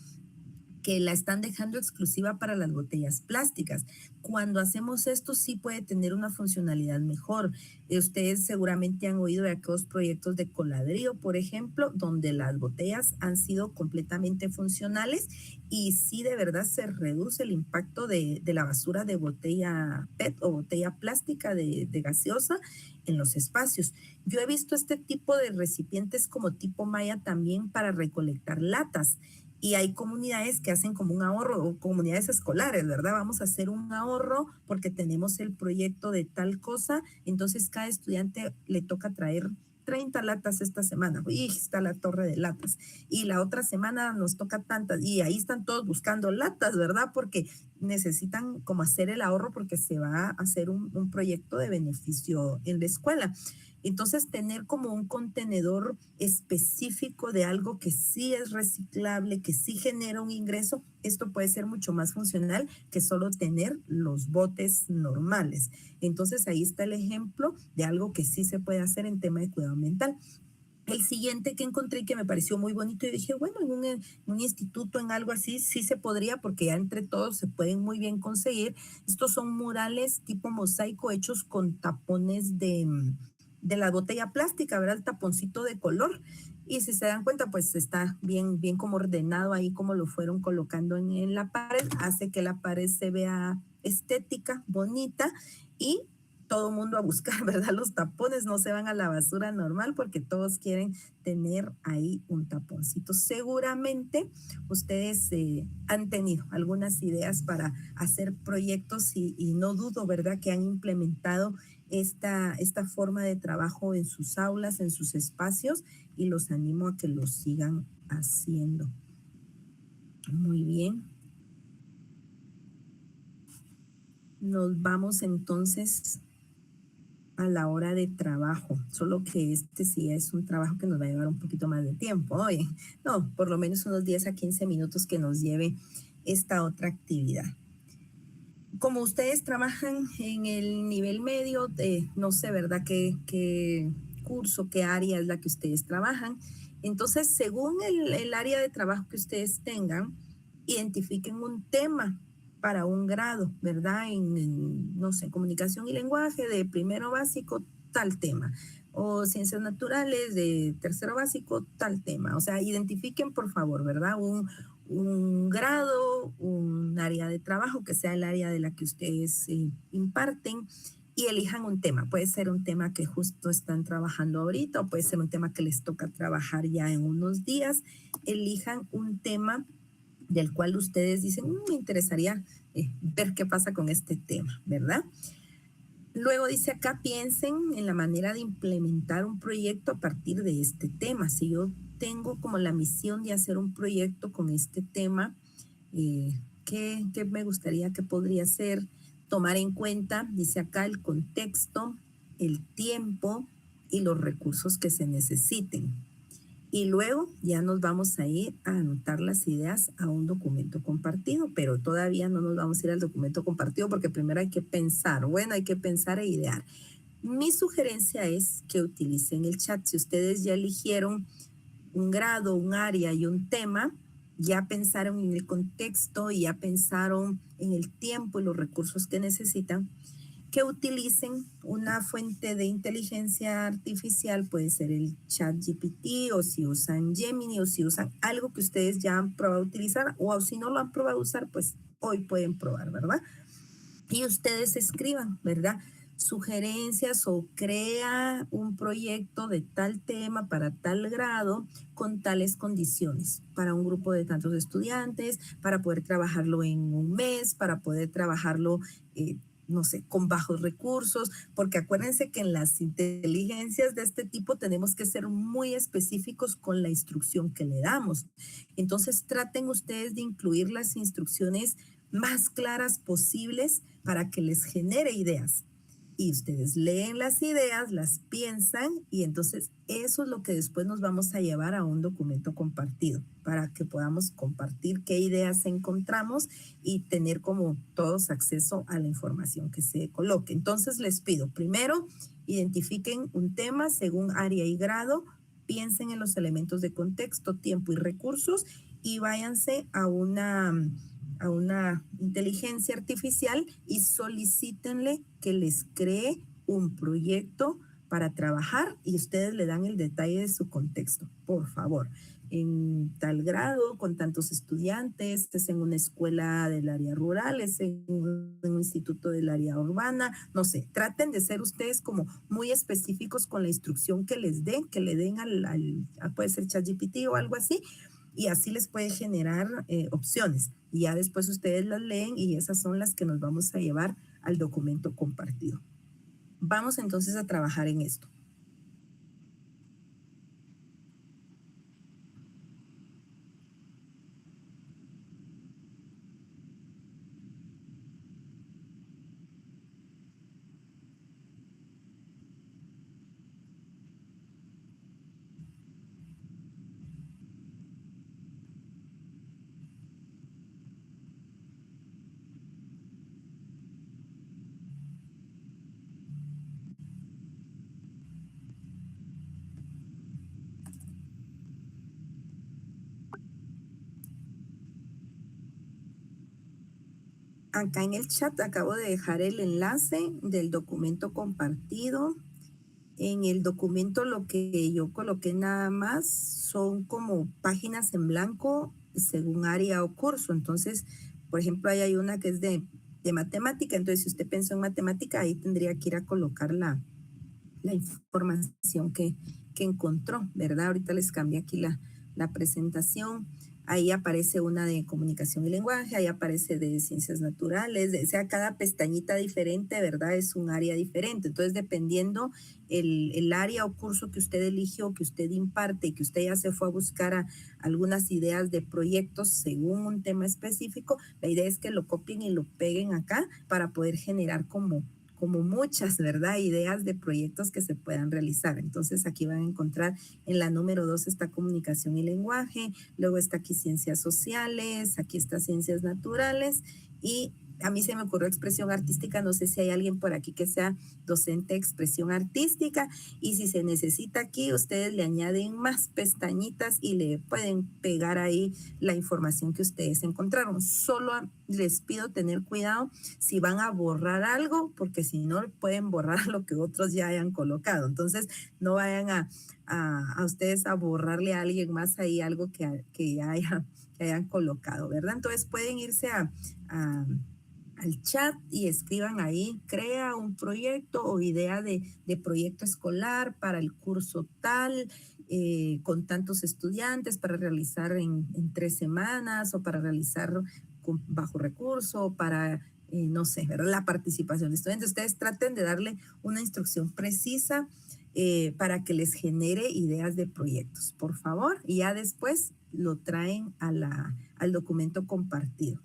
que la están dejando exclusiva para las botellas plásticas. Cuando hacemos esto sí puede tener una funcionalidad mejor. Ustedes seguramente han oído de aquellos proyectos de coladrío, por ejemplo, donde las botellas han sido completamente funcionales y sí de verdad se reduce el impacto de la basura de botella PET o botella plástica de gaseosa en los espacios. Yo he visto este tipo de recipientes como tipo malla también para recolectar latas. Y hay comunidades que hacen como un ahorro, o comunidades escolares, ¿verdad? Vamos a hacer un ahorro porque tenemos el proyecto de tal cosa, entonces cada estudiante le toca traer 30 latas esta semana, y está la torre de latas, y la otra semana nos toca tantas, y ahí están todos buscando latas, ¿verdad? Porque necesitan como hacer el ahorro porque se va a hacer un proyecto de beneficio en la escuela. Entonces, tener como un contenedor específico de algo que sí es reciclable, que sí genera un ingreso, esto puede ser mucho más funcional que solo tener los botes normales. Entonces, ahí está el ejemplo de algo que sí se puede hacer en tema de cuidado ambiental. El siguiente que encontré que me pareció muy bonito y dije, bueno, en un instituto, en algo así, sí se podría porque ya entre todos se pueden muy bien conseguir. Estos son murales tipo mosaico hechos con tapones de la botella plástica, ¿verdad? El taponcito de color. Y si se dan cuenta, pues está bien, bien como ordenado ahí, como lo fueron colocando en la pared, hace que la pared se vea estética, bonita, y todo mundo a buscar, ¿verdad? Los tapones no se van a la basura normal porque todos quieren tener ahí un taponcito. Seguramente ustedes han tenido algunas ideas para hacer proyectos y no dudo, ¿verdad?, que han implementado esta forma de trabajo en sus aulas, en sus espacios, y los animo a que lo sigan haciendo. Muy bien. Nos vamos entonces a la hora de trabajo, solo que este sí es un trabajo que nos va a llevar un poquito más de tiempo. Oye, no, por lo menos unos 10 a 15 minutos que nos lleve esta otra actividad. Como ustedes trabajan en el nivel medio, no sé, ¿verdad?, qué curso, qué área es la que ustedes trabajan. Entonces, según el área de trabajo que ustedes tengan, identifiquen un tema para un grado, ¿verdad? No sé, comunicación y lenguaje de primero básico, tal tema. O ciencias naturales de tercero básico, tal tema. O sea, identifiquen, por favor, ¿verdad? Un grado, un área de trabajo que sea el área de la que ustedes imparten, y elijan un tema. Puede ser un tema que justo están trabajando ahorita o puede ser un tema que les toca trabajar ya en unos días. Elijan un tema del cual ustedes dicen, me interesaría ver qué pasa con este tema, ¿verdad? Luego dice acá, piensen en la manera de implementar un proyecto a partir de este tema. Si yo tengo como la misión de hacer un proyecto con este tema, ¿qué me gustaría que podría ser? Tomar en cuenta, dice acá, el contexto, el tiempo y los recursos que se necesiten. Y luego ya nos vamos a ir a anotar las ideas a un documento compartido, pero todavía no nos vamos a ir al documento compartido porque primero hay que pensar, hay que pensar e idear. Mi sugerencia es que utilicen el chat. Si ustedes ya eligieron un grado, un área y un tema, ya pensaron en el contexto y ya pensaron en el tiempo y los recursos que necesitan, que utilicen una fuente de inteligencia artificial, puede ser el ChatGPT, o si usan Gemini, o si usan algo que ustedes ya han probado utilizar, o si no lo han probado usar, pues hoy pueden probar, ¿verdad? Y ustedes escriban, ¿verdad?, sugerencias o crea un proyecto de tal tema para tal grado con tales condiciones para un grupo de tantos estudiantes, para poder trabajarlo en un mes, para poder trabajarlo no sé, con bajos recursos, porque acuérdense que en las inteligencias de este tipo tenemos que ser muy específicos con la instrucción que le damos. Entonces traten ustedes de incluir las instrucciones más claras posibles para que les genere ideas. Y ustedes leen las ideas, las piensan, y entonces eso es lo que después nos vamos a llevar a un documento compartido para que podamos compartir qué ideas encontramos y tener como todos acceso a la información que se coloque. Entonces les pido, primero, identifiquen un tema según área y grado, piensen en los elementos de contexto, tiempo y recursos, y váyanse a una inteligencia artificial y solicítenle que les cree un proyecto para trabajar, y ustedes le dan el detalle de su contexto, por favor. En tal grado, con tantos estudiantes, es en una escuela del área rural, es en un instituto del área urbana, no sé, traten de ser ustedes como muy específicos con la instrucción que les den, que le den puede ser ChatGPT o algo así, y así les puede generar opciones. Y ya después ustedes las leen y esas son las que nos vamos a llevar al documento compartido. Vamos entonces a trabajar en esto. Acá en el chat acabo de dejar el enlace del documento compartido En el documento lo que yo coloqué nada más son como páginas en blanco según área o curso. Entonces, por ejemplo, ahí hay una que es de matemática. Entonces, si usted pensó en matemática, ahí tendría que ir a colocar la información que encontró, ¿verdad? Ahorita les cambié aquí la presentación. Ahí aparece una de comunicación y lenguaje, ahí aparece de ciencias naturales, o sea, cada pestañita diferente, ¿verdad? Es un área diferente. Entonces, dependiendo el área o curso que usted eligió, que usted imparte y que usted ya se fue a buscar algunas ideas de proyectos según un tema específico, la idea es que lo copien y lo peguen acá para poder generar como muchas, ¿verdad? Ideas de proyectos que se puedan realizar. Entonces aquí van a encontrar en la número 2 está comunicación y lenguaje, luego está aquí ciencias sociales, aquí está ciencias naturales y a mí se me ocurrió expresión artística, no sé si hay alguien por aquí que sea docente de expresión artística y si se necesita aquí, ustedes le añaden más pestañitas y le pueden pegar ahí la información que ustedes encontraron. Solo les pido tener cuidado si van a borrar algo, porque si no pueden borrar lo que otros ya hayan colocado. Entonces, no vayan a ustedes a borrarle a alguien más ahí algo que ya hayan colocado, ¿verdad? Entonces, pueden irse al chat y escriban ahí, crea un proyecto o idea de proyecto escolar para el curso tal, con tantos estudiantes para realizar en 3 semanas o para realizar con bajo recurso, para, no sé, ¿verdad? La participación de estudiantes. Ustedes traten de darle una instrucción precisa para que les genere ideas de proyectos, por favor, y ya después lo traen al documento compartido.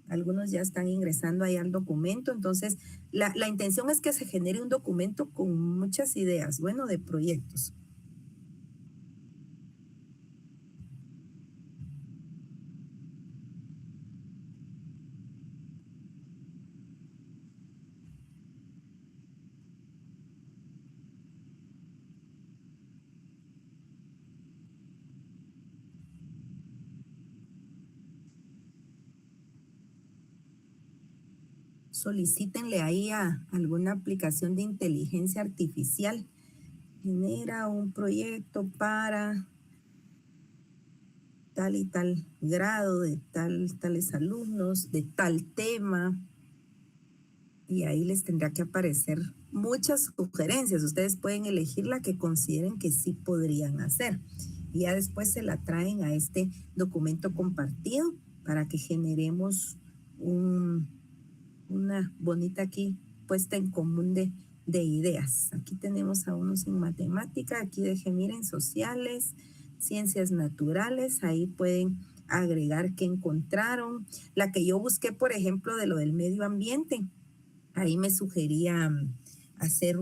Algunos ya están ingresando ahí al documento, entonces la intención es que se genere un documento con muchas ideas, bueno, de proyectos. Solicítenle ahí a alguna aplicación de inteligencia artificial. Genera un proyecto para tal y tal grado, de tales alumnos, de tal tema. Y ahí les tendrá que aparecer muchas sugerencias. Ustedes pueden elegir la que consideren que sí podrían hacer. Y ya después se la traen a este documento compartido para que generemos una bonita aquí puesta en común de ideas. Aquí tenemos a unos en matemática, aquí miren, sociales, ciencias naturales, ahí pueden agregar qué encontraron. La que yo busqué, por ejemplo, de lo del medio ambiente, ahí me sugería hacer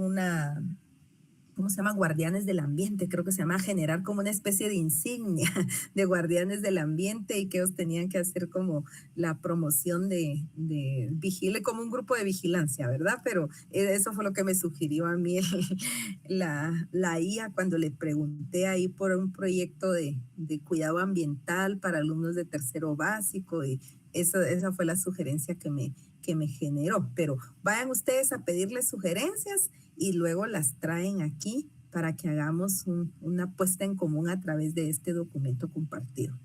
¿cómo se llama? Guardianes del ambiente, creo que se llama, generar como una especie de insignia de guardianes del ambiente y que ellos tenían que hacer como la promoción de vigile, como un grupo de vigilancia, ¿verdad? Pero eso fue lo que me sugirió a mí la IA cuando le pregunté ahí por un proyecto de cuidado ambiental para alumnos de tercero básico y esa fue la sugerencia que me generó. Pero vayan ustedes a pedirle sugerencias y luego las traen aquí para que hagamos una puesta en común a través de este documento compartido.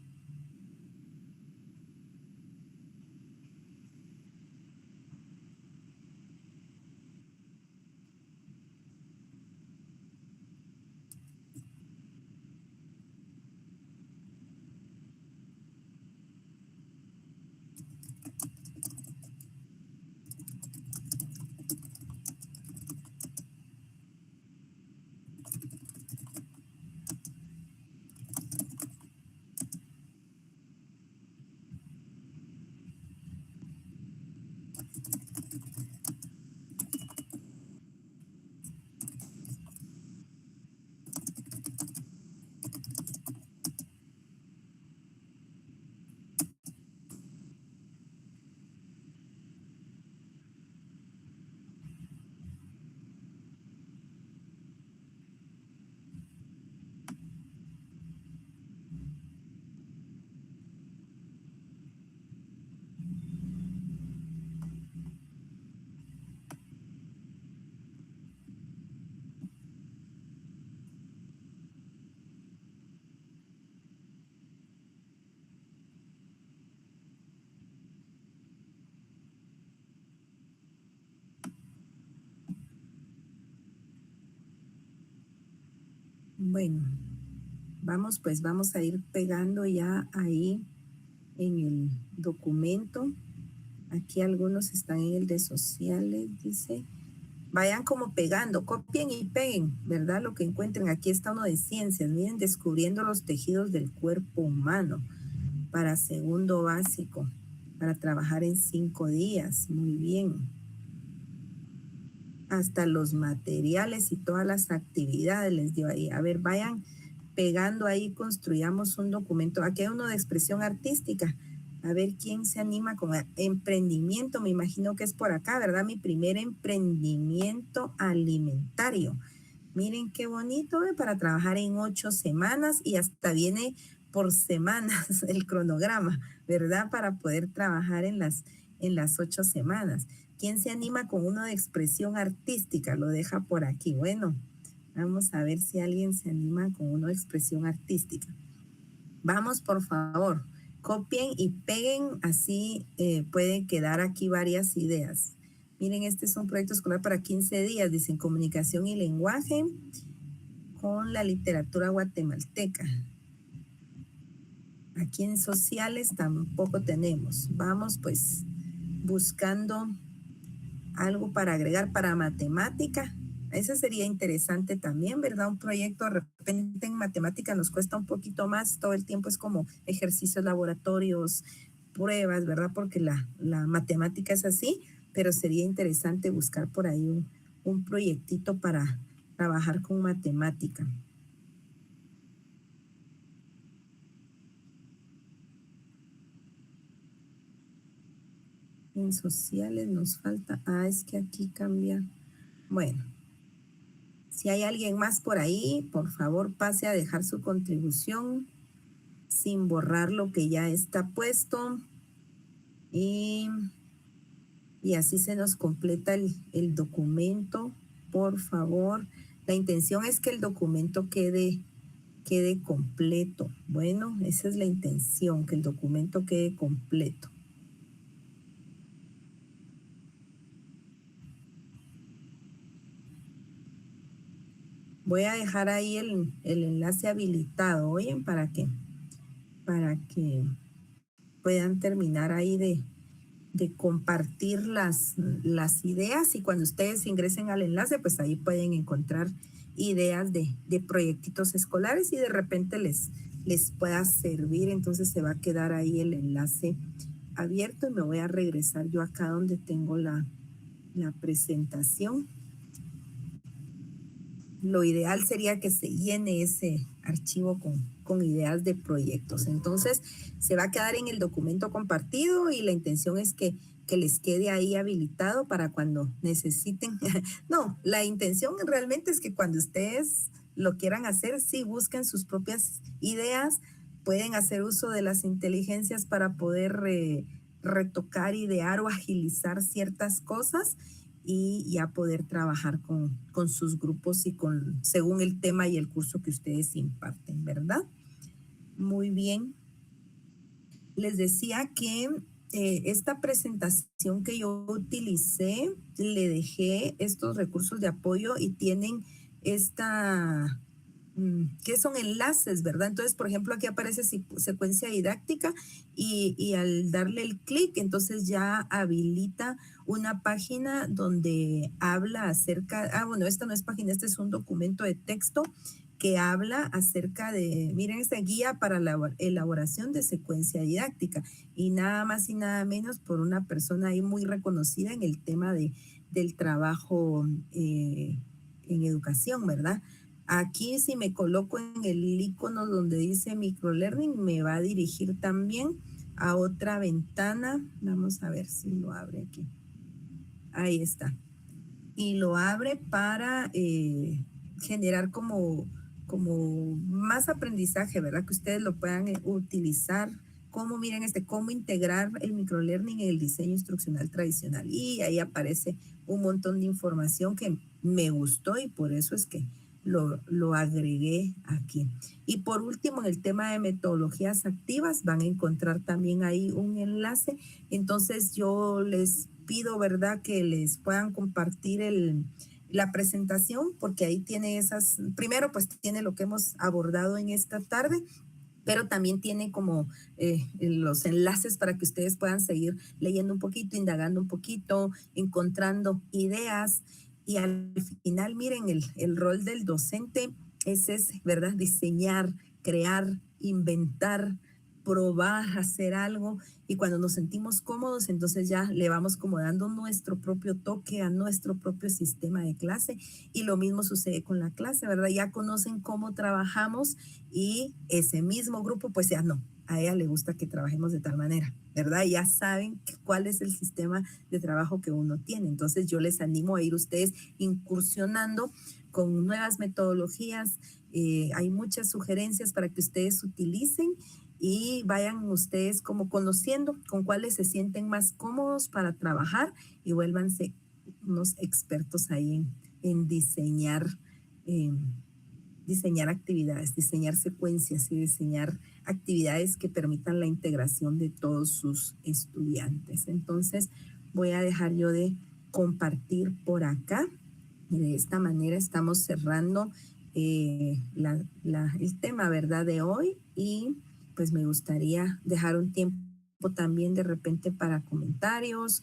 Bueno, vamos a ir pegando ya ahí en el documento. Aquí algunos están en el de sociales, dice. Vayan como pegando, copien y peguen, ¿verdad? Lo que encuentren. Aquí está uno de ciencias. Miren, descubriendo los tejidos del cuerpo humano para segundo básico, para trabajar en 5 días. Muy bien. Hasta los materiales y todas las actividades les dio ahí. A ver, vayan pegando ahí, construyamos un documento. Aquí hay uno de expresión artística. A ver quién se anima con emprendimiento. Me imagino que es por acá, ¿verdad? Mi primer emprendimiento alimentario. Miren qué bonito, ¿eh? Para trabajar en 8 semanas y hasta viene por semanas el cronograma, ¿verdad? Para poder trabajar en las 8 semanas. ¿Quién se anima con uno de expresión artística? Lo deja por aquí. Bueno, vamos a ver si alguien se anima con uno de expresión artística. Vamos, por favor, copien y peguen, así pueden quedar aquí varias ideas. Miren, este es un proyecto escolar para 15 días, dicen comunicación y lenguaje con la literatura guatemalteca. Aquí en sociales tampoco tenemos. Vamos pues buscando algo para agregar para matemática. Ese sería interesante también, ¿verdad? Un proyecto de repente en matemática nos cuesta un poquito más, todo el tiempo es como ejercicios, laboratorios, pruebas, ¿verdad? Porque la matemática es así, pero sería interesante buscar por ahí un proyectito para trabajar con matemática. En sociales nos falta, es que aquí cambia. Bueno. Si hay alguien más por ahí, por favor pase a dejar su contribución sin borrar lo que ya está puesto. Y así se nos completa el documento, por favor. La intención es que el documento quede completo. Bueno, esa es la intención, que el documento quede completo. Voy a dejar ahí el enlace habilitado, oyen, para que puedan terminar ahí de compartir las ideas, y cuando ustedes ingresen al enlace, pues ahí pueden encontrar ideas de proyectitos escolares y de repente les pueda servir. Entonces se va a quedar ahí el enlace abierto y me voy a regresar yo acá donde tengo la presentación. Lo ideal sería que se llene ese archivo con ideas de proyectos. Entonces, se va a quedar en el documento compartido y la intención es que les quede ahí habilitado para cuando necesiten. No, la intención realmente es que cuando ustedes lo quieran hacer, sí busquen sus propias ideas, pueden hacer uso de las inteligencias para poder retocar, idear o agilizar ciertas cosas, y ya poder trabajar con sus grupos y según el tema y el curso que ustedes imparten, ¿verdad? Muy bien. Les decía que esta presentación que yo utilicé, le dejé estos recursos de apoyo y tienen que son enlaces, ¿verdad? Entonces, por ejemplo, aquí aparece secuencia didáctica y al darle el clic, entonces ya habilita una página donde habla acerca, bueno, esta no es página, este es un documento de texto que habla acerca de, miren, esta guía para la elaboración de secuencia didáctica, y nada más y nada menos por una persona ahí muy reconocida en el tema del trabajo en educación, ¿verdad? Aquí si me coloco en el icono donde dice microlearning, me va a dirigir también a otra ventana. Vamos a ver si lo abre aquí. Ahí está. Y lo abre para generar como más aprendizaje, ¿verdad? Que ustedes lo puedan utilizar. Cómo integrar el microlearning en el diseño instruccional tradicional. Y ahí aparece un montón de información que me gustó y por eso es que lo agregué aquí. Y por último, en el tema de metodologías activas, van a encontrar también ahí un enlace. Entonces yo les pido, ¿verdad?, que les puedan compartir la presentación, porque ahí tiene esas, primero pues tiene lo que hemos abordado en esta tarde, pero también tiene como los enlaces para que ustedes puedan seguir leyendo un poquito, indagando un poquito, encontrando ideas. Y al final, miren, el rol del docente es, ¿verdad? Diseñar, crear, inventar, probar, hacer algo. Y cuando nos sentimos cómodos, entonces ya le vamos como dando nuestro propio toque a nuestro propio sistema de clase. Y lo mismo sucede con la clase, ¿verdad? Ya conocen cómo trabajamos y ese mismo grupo, pues ya no, a ella le gusta que trabajemos de tal manera, ¿verdad? Ya saben cuál es el sistema de trabajo que uno tiene. Entonces yo les animo a ir ustedes incursionando con nuevas metodologías. Hay muchas sugerencias para que ustedes utilicen y vayan ustedes como conociendo con cuáles se sienten más cómodos para trabajar y vuélvanse unos expertos ahí en diseñar, diseñar actividades, diseñar secuencias y diseñar actividades que permitan la integración de todos sus estudiantes. Entonces voy a dejar yo de compartir por acá y de esta manera estamos cerrando el tema, ¿verdad?, de hoy, y pues me gustaría dejar un tiempo también de repente para comentarios,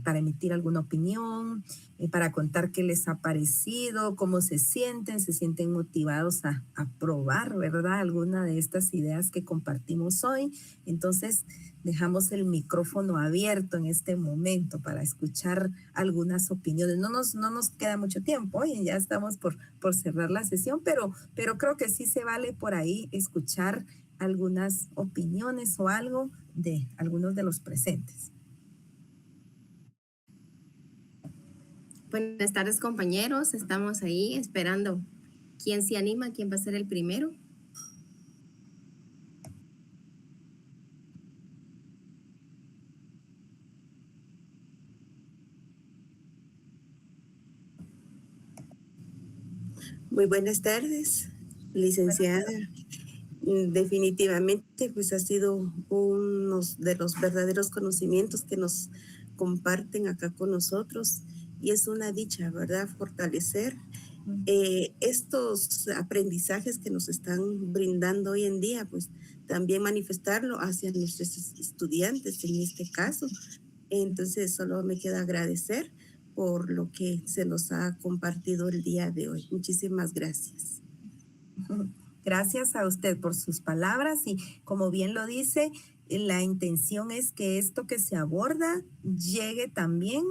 para emitir alguna opinión, para contar qué les ha parecido, cómo se sienten motivados a probar, ¿verdad?, alguna de estas ideas que compartimos hoy. Entonces, dejamos el micrófono abierto en este momento para escuchar algunas opiniones. No nos queda mucho tiempo, oye, ya estamos por cerrar la sesión, pero creo que sí se vale por ahí escuchar algunas opiniones o algo de algunos de los presentes. Buenas tardes, compañeros. Estamos ahí esperando quién se anima, quién va a ser el primero. Muy buenas tardes, licenciada. Definitivamente, pues ha sido uno de los verdaderos conocimientos que nos comparten acá con nosotros y es una dicha, ¿verdad?, fortalecer estos aprendizajes que nos están brindando hoy en día, pues también manifestarlo hacia nuestros estudiantes en este caso. Entonces, solo me queda agradecer por lo que se nos ha compartido el día de hoy. Muchísimas gracias. Gracias a usted por sus palabras y como bien lo dice, la intención es que esto que se aborda llegue también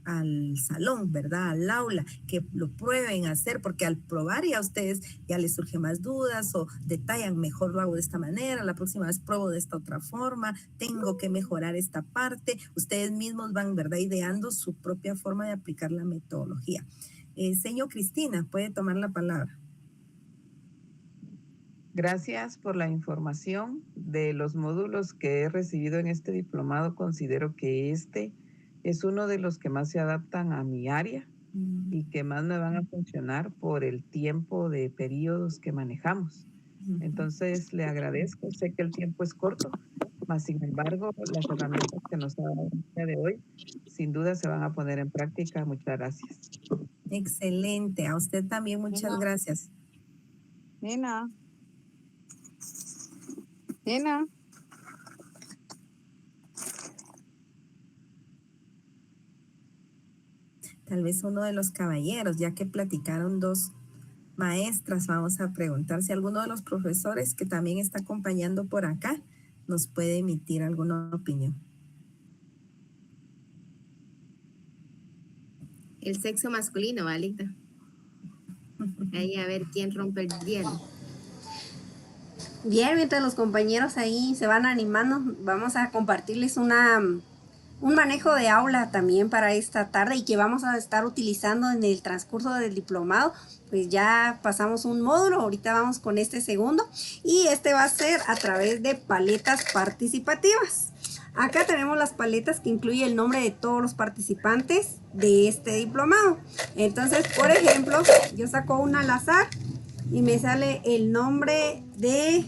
al salón, ¿verdad?, al aula, que lo prueben a hacer, porque al probar ya a ustedes ya les surgen más dudas o detallan, mejor lo hago de esta manera, la próxima vez pruebo de esta otra forma, tengo que mejorar esta parte. Ustedes mismos van, ¿verdad?, ideando su propia forma de aplicar la metodología. Señor Cristina, puede tomar la palabra. Gracias por la información. De los módulos que he recibido en este diplomado, considero que este es uno de los que más se adaptan a mi área y que más me van a funcionar por el tiempo de periodos que manejamos. Entonces, le agradezco. Sé que el tiempo es corto, mas sin embargo, las herramientas que nos ha dado el día de hoy, sin duda se van a poner en práctica. Muchas gracias. Excelente. A usted también muchas gracias. Nina. Tal vez uno de los caballeros, ya que platicaron dos maestras, vamos a preguntar si alguno de los profesores que también está acompañando por acá nos puede emitir alguna opinión. El sexo masculino, Alita. Ahí a ver quién rompe el hielo. Bien, mientras los compañeros ahí se van animando, vamos a compartirles un manejo de aula también para esta tarde y que vamos a estar utilizando en el transcurso del diplomado. Pues ya pasamos un módulo, ahorita vamos con este segundo y este va a ser a través de paletas participativas. Acá tenemos las paletas que incluye el nombre de todos los participantes de este diplomado. Entonces, por ejemplo, yo saco una al azar y me sale el nombre de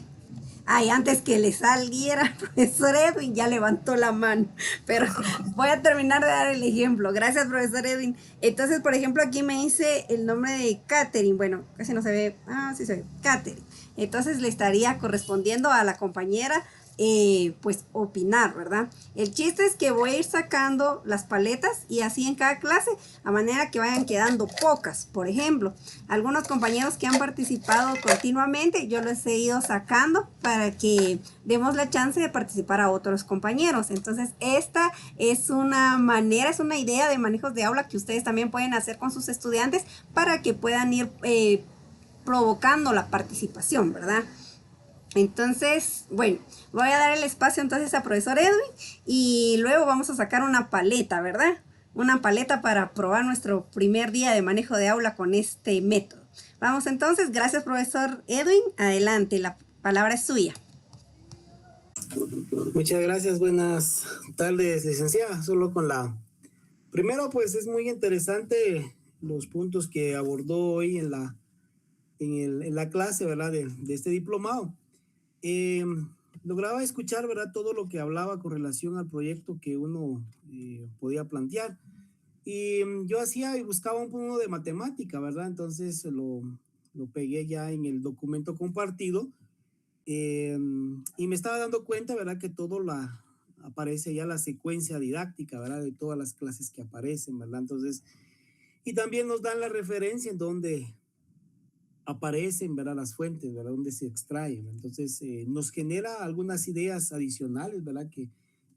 Ay, antes que le saliera el profesor Edwin, ya levantó la mano. Pero voy a terminar de dar el ejemplo. Gracias, profesor Edwin. Entonces, por ejemplo, aquí me dice el nombre de Catherine. Bueno, casi no se ve. Ah, sí se ve. Catherine. Entonces le estaría correspondiendo a la compañera pues opinar, ¿verdad? El chiste es que voy a ir sacando las paletas y así en cada clase, a manera que vayan quedando pocas. Por ejemplo, algunos compañeros que han participado continuamente, yo les he ido sacando para que demos la chance de participar a otros compañeros. Entonces, esta es una manera, es una idea de manejos de aula que ustedes también pueden hacer con sus estudiantes para que puedan ir provocando la participación, ¿verdad? Entonces, bueno, voy a dar el espacio entonces a profesor Edwin y luego vamos a sacar una paleta, ¿verdad? Una paleta para probar nuestro primer día de manejo de aula con este método. Vamos entonces, gracias profesor Edwin, adelante, la palabra es suya. Muchas gracias, buenas tardes, licenciada. Solo con primero, pues es muy interesante los puntos que abordó hoy en la clase, ¿verdad? De este diplomado. Lograba escuchar, ¿verdad? Todo lo que hablaba con relación al proyecto que uno podía plantear. Y yo hacía y buscaba uno de matemática, ¿verdad? Entonces lo pegué ya en el documento compartido y me estaba dando cuenta, ¿verdad? Que aparece ya la secuencia didáctica, ¿verdad? De todas las clases que aparecen, ¿verdad? Entonces, y también nos dan la referencia en donde aparecen, ¿verdad? Las fuentes, ¿verdad? Donde se extraen. Entonces, nos genera algunas ideas adicionales, ¿verdad? Que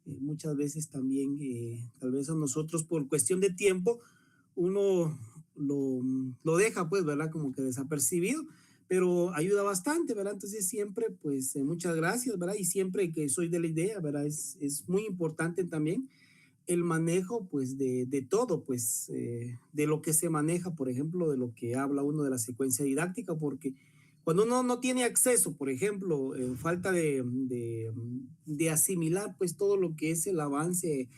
muchas veces también, tal vez a nosotros por cuestión de tiempo, uno lo deja, pues, ¿verdad? Como que desapercibido, pero ayuda bastante, ¿verdad? Entonces, siempre, pues, muchas gracias, ¿verdad? Y siempre que soy de la idea, ¿verdad? Es muy importante también el manejo, pues, de todo, pues, de lo que se maneja, por ejemplo, de lo que habla uno de la secuencia didáctica, porque cuando uno no tiene acceso, por ejemplo, falta de asimilar, pues, todo lo que es el avance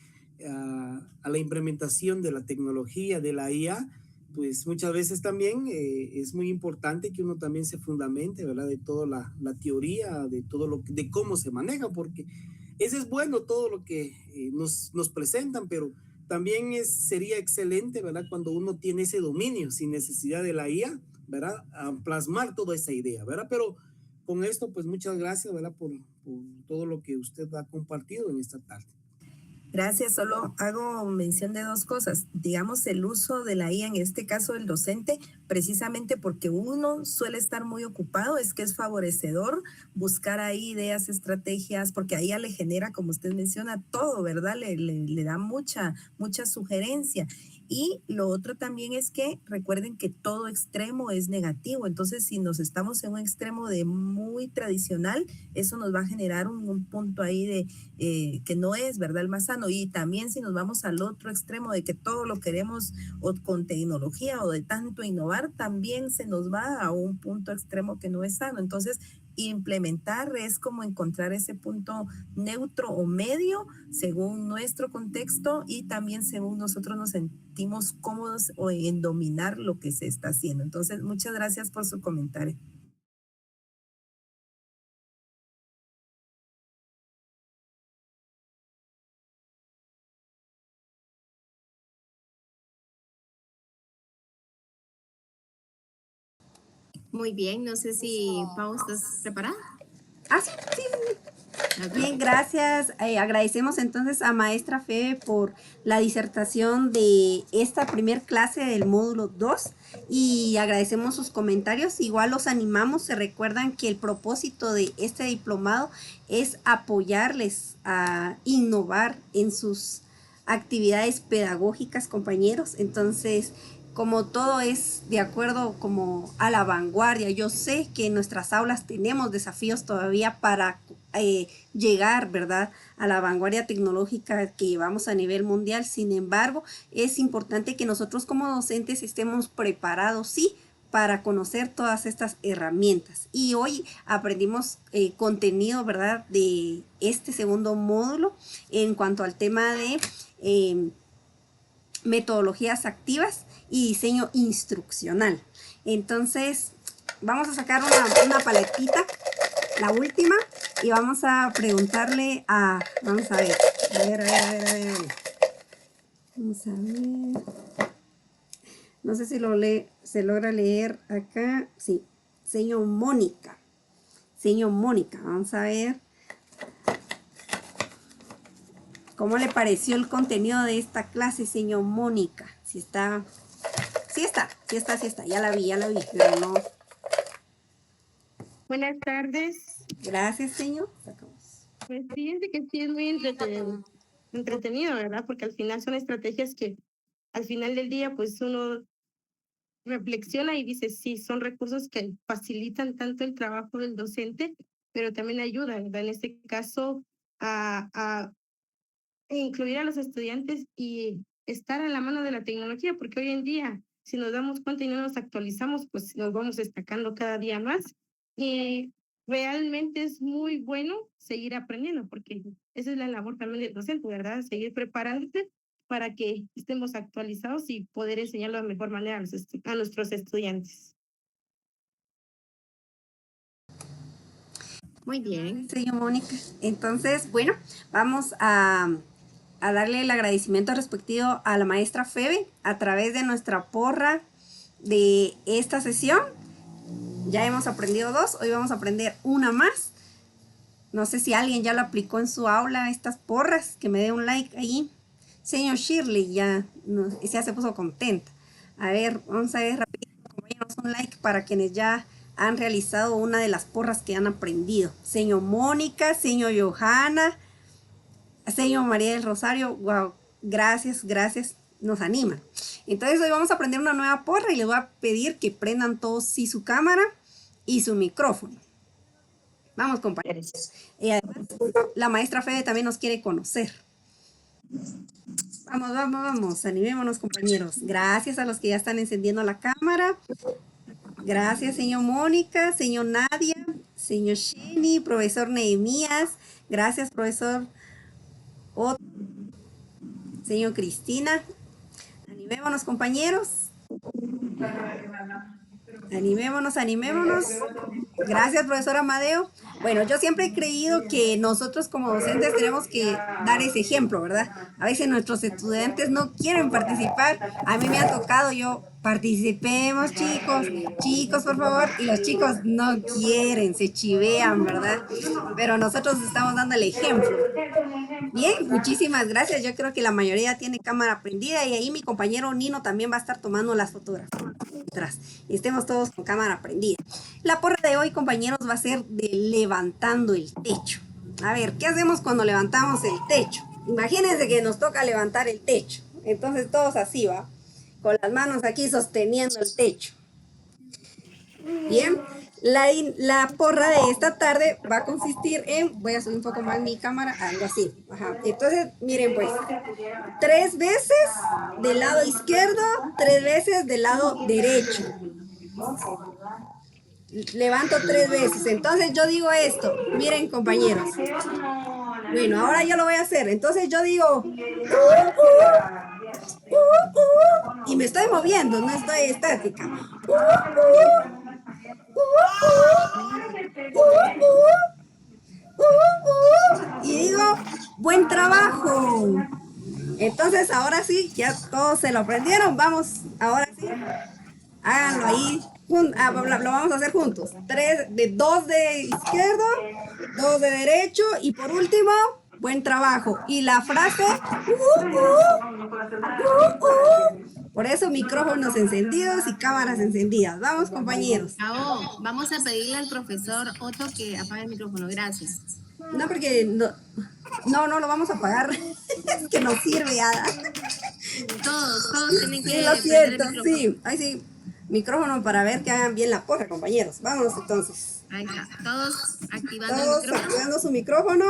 a la implementación de la tecnología, de la IA, pues, muchas veces también es muy importante que uno también se fundamente, ¿verdad? De toda la teoría, de todo de cómo se maneja, porque eso es bueno, todo lo que nos presentan, pero también sería excelente, ¿verdad? Cuando uno tiene ese dominio sin necesidad de la IA, ¿verdad? A plasmar toda esa idea, ¿verdad? Pero con esto, pues muchas gracias, ¿verdad? Por todo lo que usted ha compartido en esta tarde. Gracias, solo hago mención de dos cosas. Digamos, el uso de la IA, en este caso el docente, precisamente porque uno suele estar muy ocupado, es que es favorecedor buscar ahí ideas, estrategias, porque ahí ya le genera, como usted menciona, todo, ¿verdad? Le da mucha sugerencia. Y lo otro también es que recuerden que todo extremo es negativo. Entonces, si nos estamos en un extremo de muy tradicional, eso nos va a generar un punto ahí de que no es, ¿verdad? El más sano. Y también si nos vamos al otro extremo de que todo lo queremos o con tecnología o de tanto innovar, también se nos va a un punto extremo que no es sano. Entonces, implementar es como encontrar ese punto neutro o medio según nuestro contexto y también según nosotros nos sentimos cómodos o en dominar lo que se está haciendo. Entonces, muchas gracias por su comentario. Muy bien, no sé si Pau, ¿estás preparada? Ah, sí. Bien, gracias. Agradecemos entonces a maestra Febe por la disertación de esta primer clase del módulo 2 y agradecemos sus comentarios. Igual los animamos, se recuerdan que el propósito de este diplomado es apoyarles a innovar en sus actividades pedagógicas, compañeros. Entonces, como todo es de acuerdo como a la vanguardia, yo sé que en nuestras aulas tenemos desafíos todavía para llegar, ¿verdad?, a la vanguardia tecnológica que llevamos a nivel mundial. Sin embargo, es importante que nosotros como docentes estemos preparados, sí, para conocer todas estas herramientas. Y hoy aprendimos contenido, ¿verdad?, de este segundo módulo en cuanto al tema de metodologías activas y diseño instruccional. Entonces, vamos a sacar una paletita la última, y vamos a preguntarle a, vamos a ver. Vamos a ver. No sé si se logra leer acá. Sí, señor Mónica. Señor Mónica, vamos a ver. ¿Cómo le pareció el contenido de esta clase, señor Mónica? Si está, ya la vi, pero no. Buenas tardes. Gracias, señor. Pues fíjense que sí es muy entretenido, ¿verdad? Porque al final son estrategias que al final del día pues uno reflexiona y dice, sí, son recursos que facilitan tanto el trabajo del docente, pero también ayudan, ¿verdad? En este caso, a incluir a los estudiantes y estar a la mano de la tecnología, porque hoy en día, si nos damos cuenta y no nos actualizamos, pues nos vamos destacando cada día más. Y realmente es muy bueno seguir aprendiendo, porque esa es la labor también del docente, ¿verdad? Seguir preparándote para que estemos actualizados y poder enseñarlo de mejor manera a nuestros estudiantes. Muy bien, señor Mónica. Entonces, bueno, vamos a darle el agradecimiento respectivo a la maestra Febe a través de nuestra porra de esta sesión. Ya hemos aprendido 2, hoy vamos a aprender una más. No sé si alguien ya lo aplicó en su aula, estas porras, que me dé un like ahí. Señor Shirley ya se puso contenta. A ver, vamos a ver rápido, compañeros, un like para quienes ya han realizado una de las porras que han aprendido. Señor Mónica, señor Johanna, señor María del Rosario, wow, gracias, nos animan. Entonces hoy vamos a aprender una nueva porra y les voy a pedir que prendan todos sí su cámara y su micrófono. Vamos, compañeros. Además, la maestra Fede también nos quiere conocer. Vamos, animémonos, compañeros. Gracias a los que ya están encendiendo la cámara. Gracias, señor Mónica, señor Nadia, señor Sheni, profesor Nehemías. Gracias, profesor Otto, señor Cristina. Animémonos, compañeros. Animémonos. Gracias, profesor Amadeo. Bueno, yo siempre he creído que nosotros como docentes tenemos que dar ese ejemplo, ¿verdad? A veces nuestros estudiantes no quieren participar. A mí me ha tocado, participemos, chicos, por favor. Y los chicos no quieren, se chivean, ¿verdad? Pero nosotros estamos dando el ejemplo. Bien, muchísimas gracias. Yo creo que la mayoría tiene cámara prendida y ahí mi compañero Nino también va a estar tomando las fotografías. Estemos todos con cámara prendida. La porra de hoy, compañeros, va a ser de levantando el techo. A ver, ¿qué hacemos cuando levantamos el techo? Imagínense que nos toca levantar el techo. Entonces todos así, ¿va? Con las manos aquí sosteniendo el techo. Bien. La porra de esta tarde va a consistir en, voy a subir un poco más mi cámara, algo así. Ajá. Entonces, miren pues, 3 veces del lado izquierdo, 3 veces del lado derecho. Levanto 3 veces. Entonces yo digo esto, miren compañeros. Bueno, ahora yo lo voy a hacer. Entonces yo digo, y me estoy moviendo, no estoy estática. Y digo, buen trabajo. Entonces ahora sí, ya todos se lo aprendieron. Vamos, ahora sí, háganlo ahí. Lo vamos a hacer juntos. 2 de izquierdo, 2 de derecho y por último, buen trabajo. Y la frase, Por eso micrófonos encendidos y cámaras encendidas. Vamos, compañeros. Vamos a pedirle al profesor Otto que apague el micrófono. Gracias. No, porque no lo vamos a apagar. Es que no sirve, Ada. Todos tienen que... Sí, lo siento, sí. Ay, sí. Micrófono para ver que hagan bien la porra, compañeros. Vámonos entonces. Ahí está. Todos activando el micrófono. Activando su micrófono.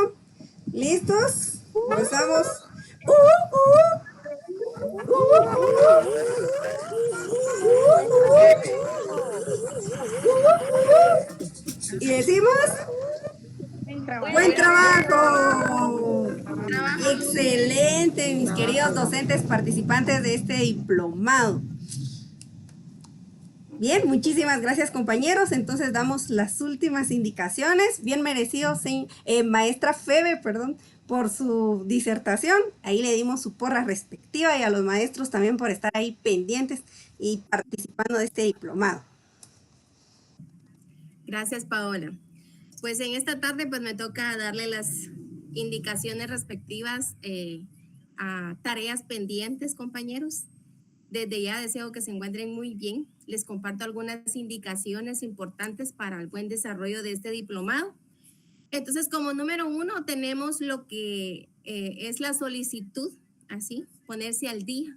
¿Listos? Empezamos. Y decimos ¡buen trabajo! Excelente, mis queridos docentes participantes de este diplomado. Bien, muchísimas gracias compañeros. Entonces damos las últimas indicaciones. Bien merecido, maestra Febe, perdón, por su disertación. Ahí le dimos su porra respectiva y a los maestros también por estar ahí pendientes y participando de este diplomado. Gracias, Paola. Pues en esta tarde pues me toca darle las indicaciones respectivas a tareas pendientes, compañeros. Desde ya deseo que se encuentren muy bien. Les comparto algunas indicaciones importantes para el buen desarrollo de este diplomado. Entonces, como número 1 tenemos lo que es la solicitud, así, ponerse al día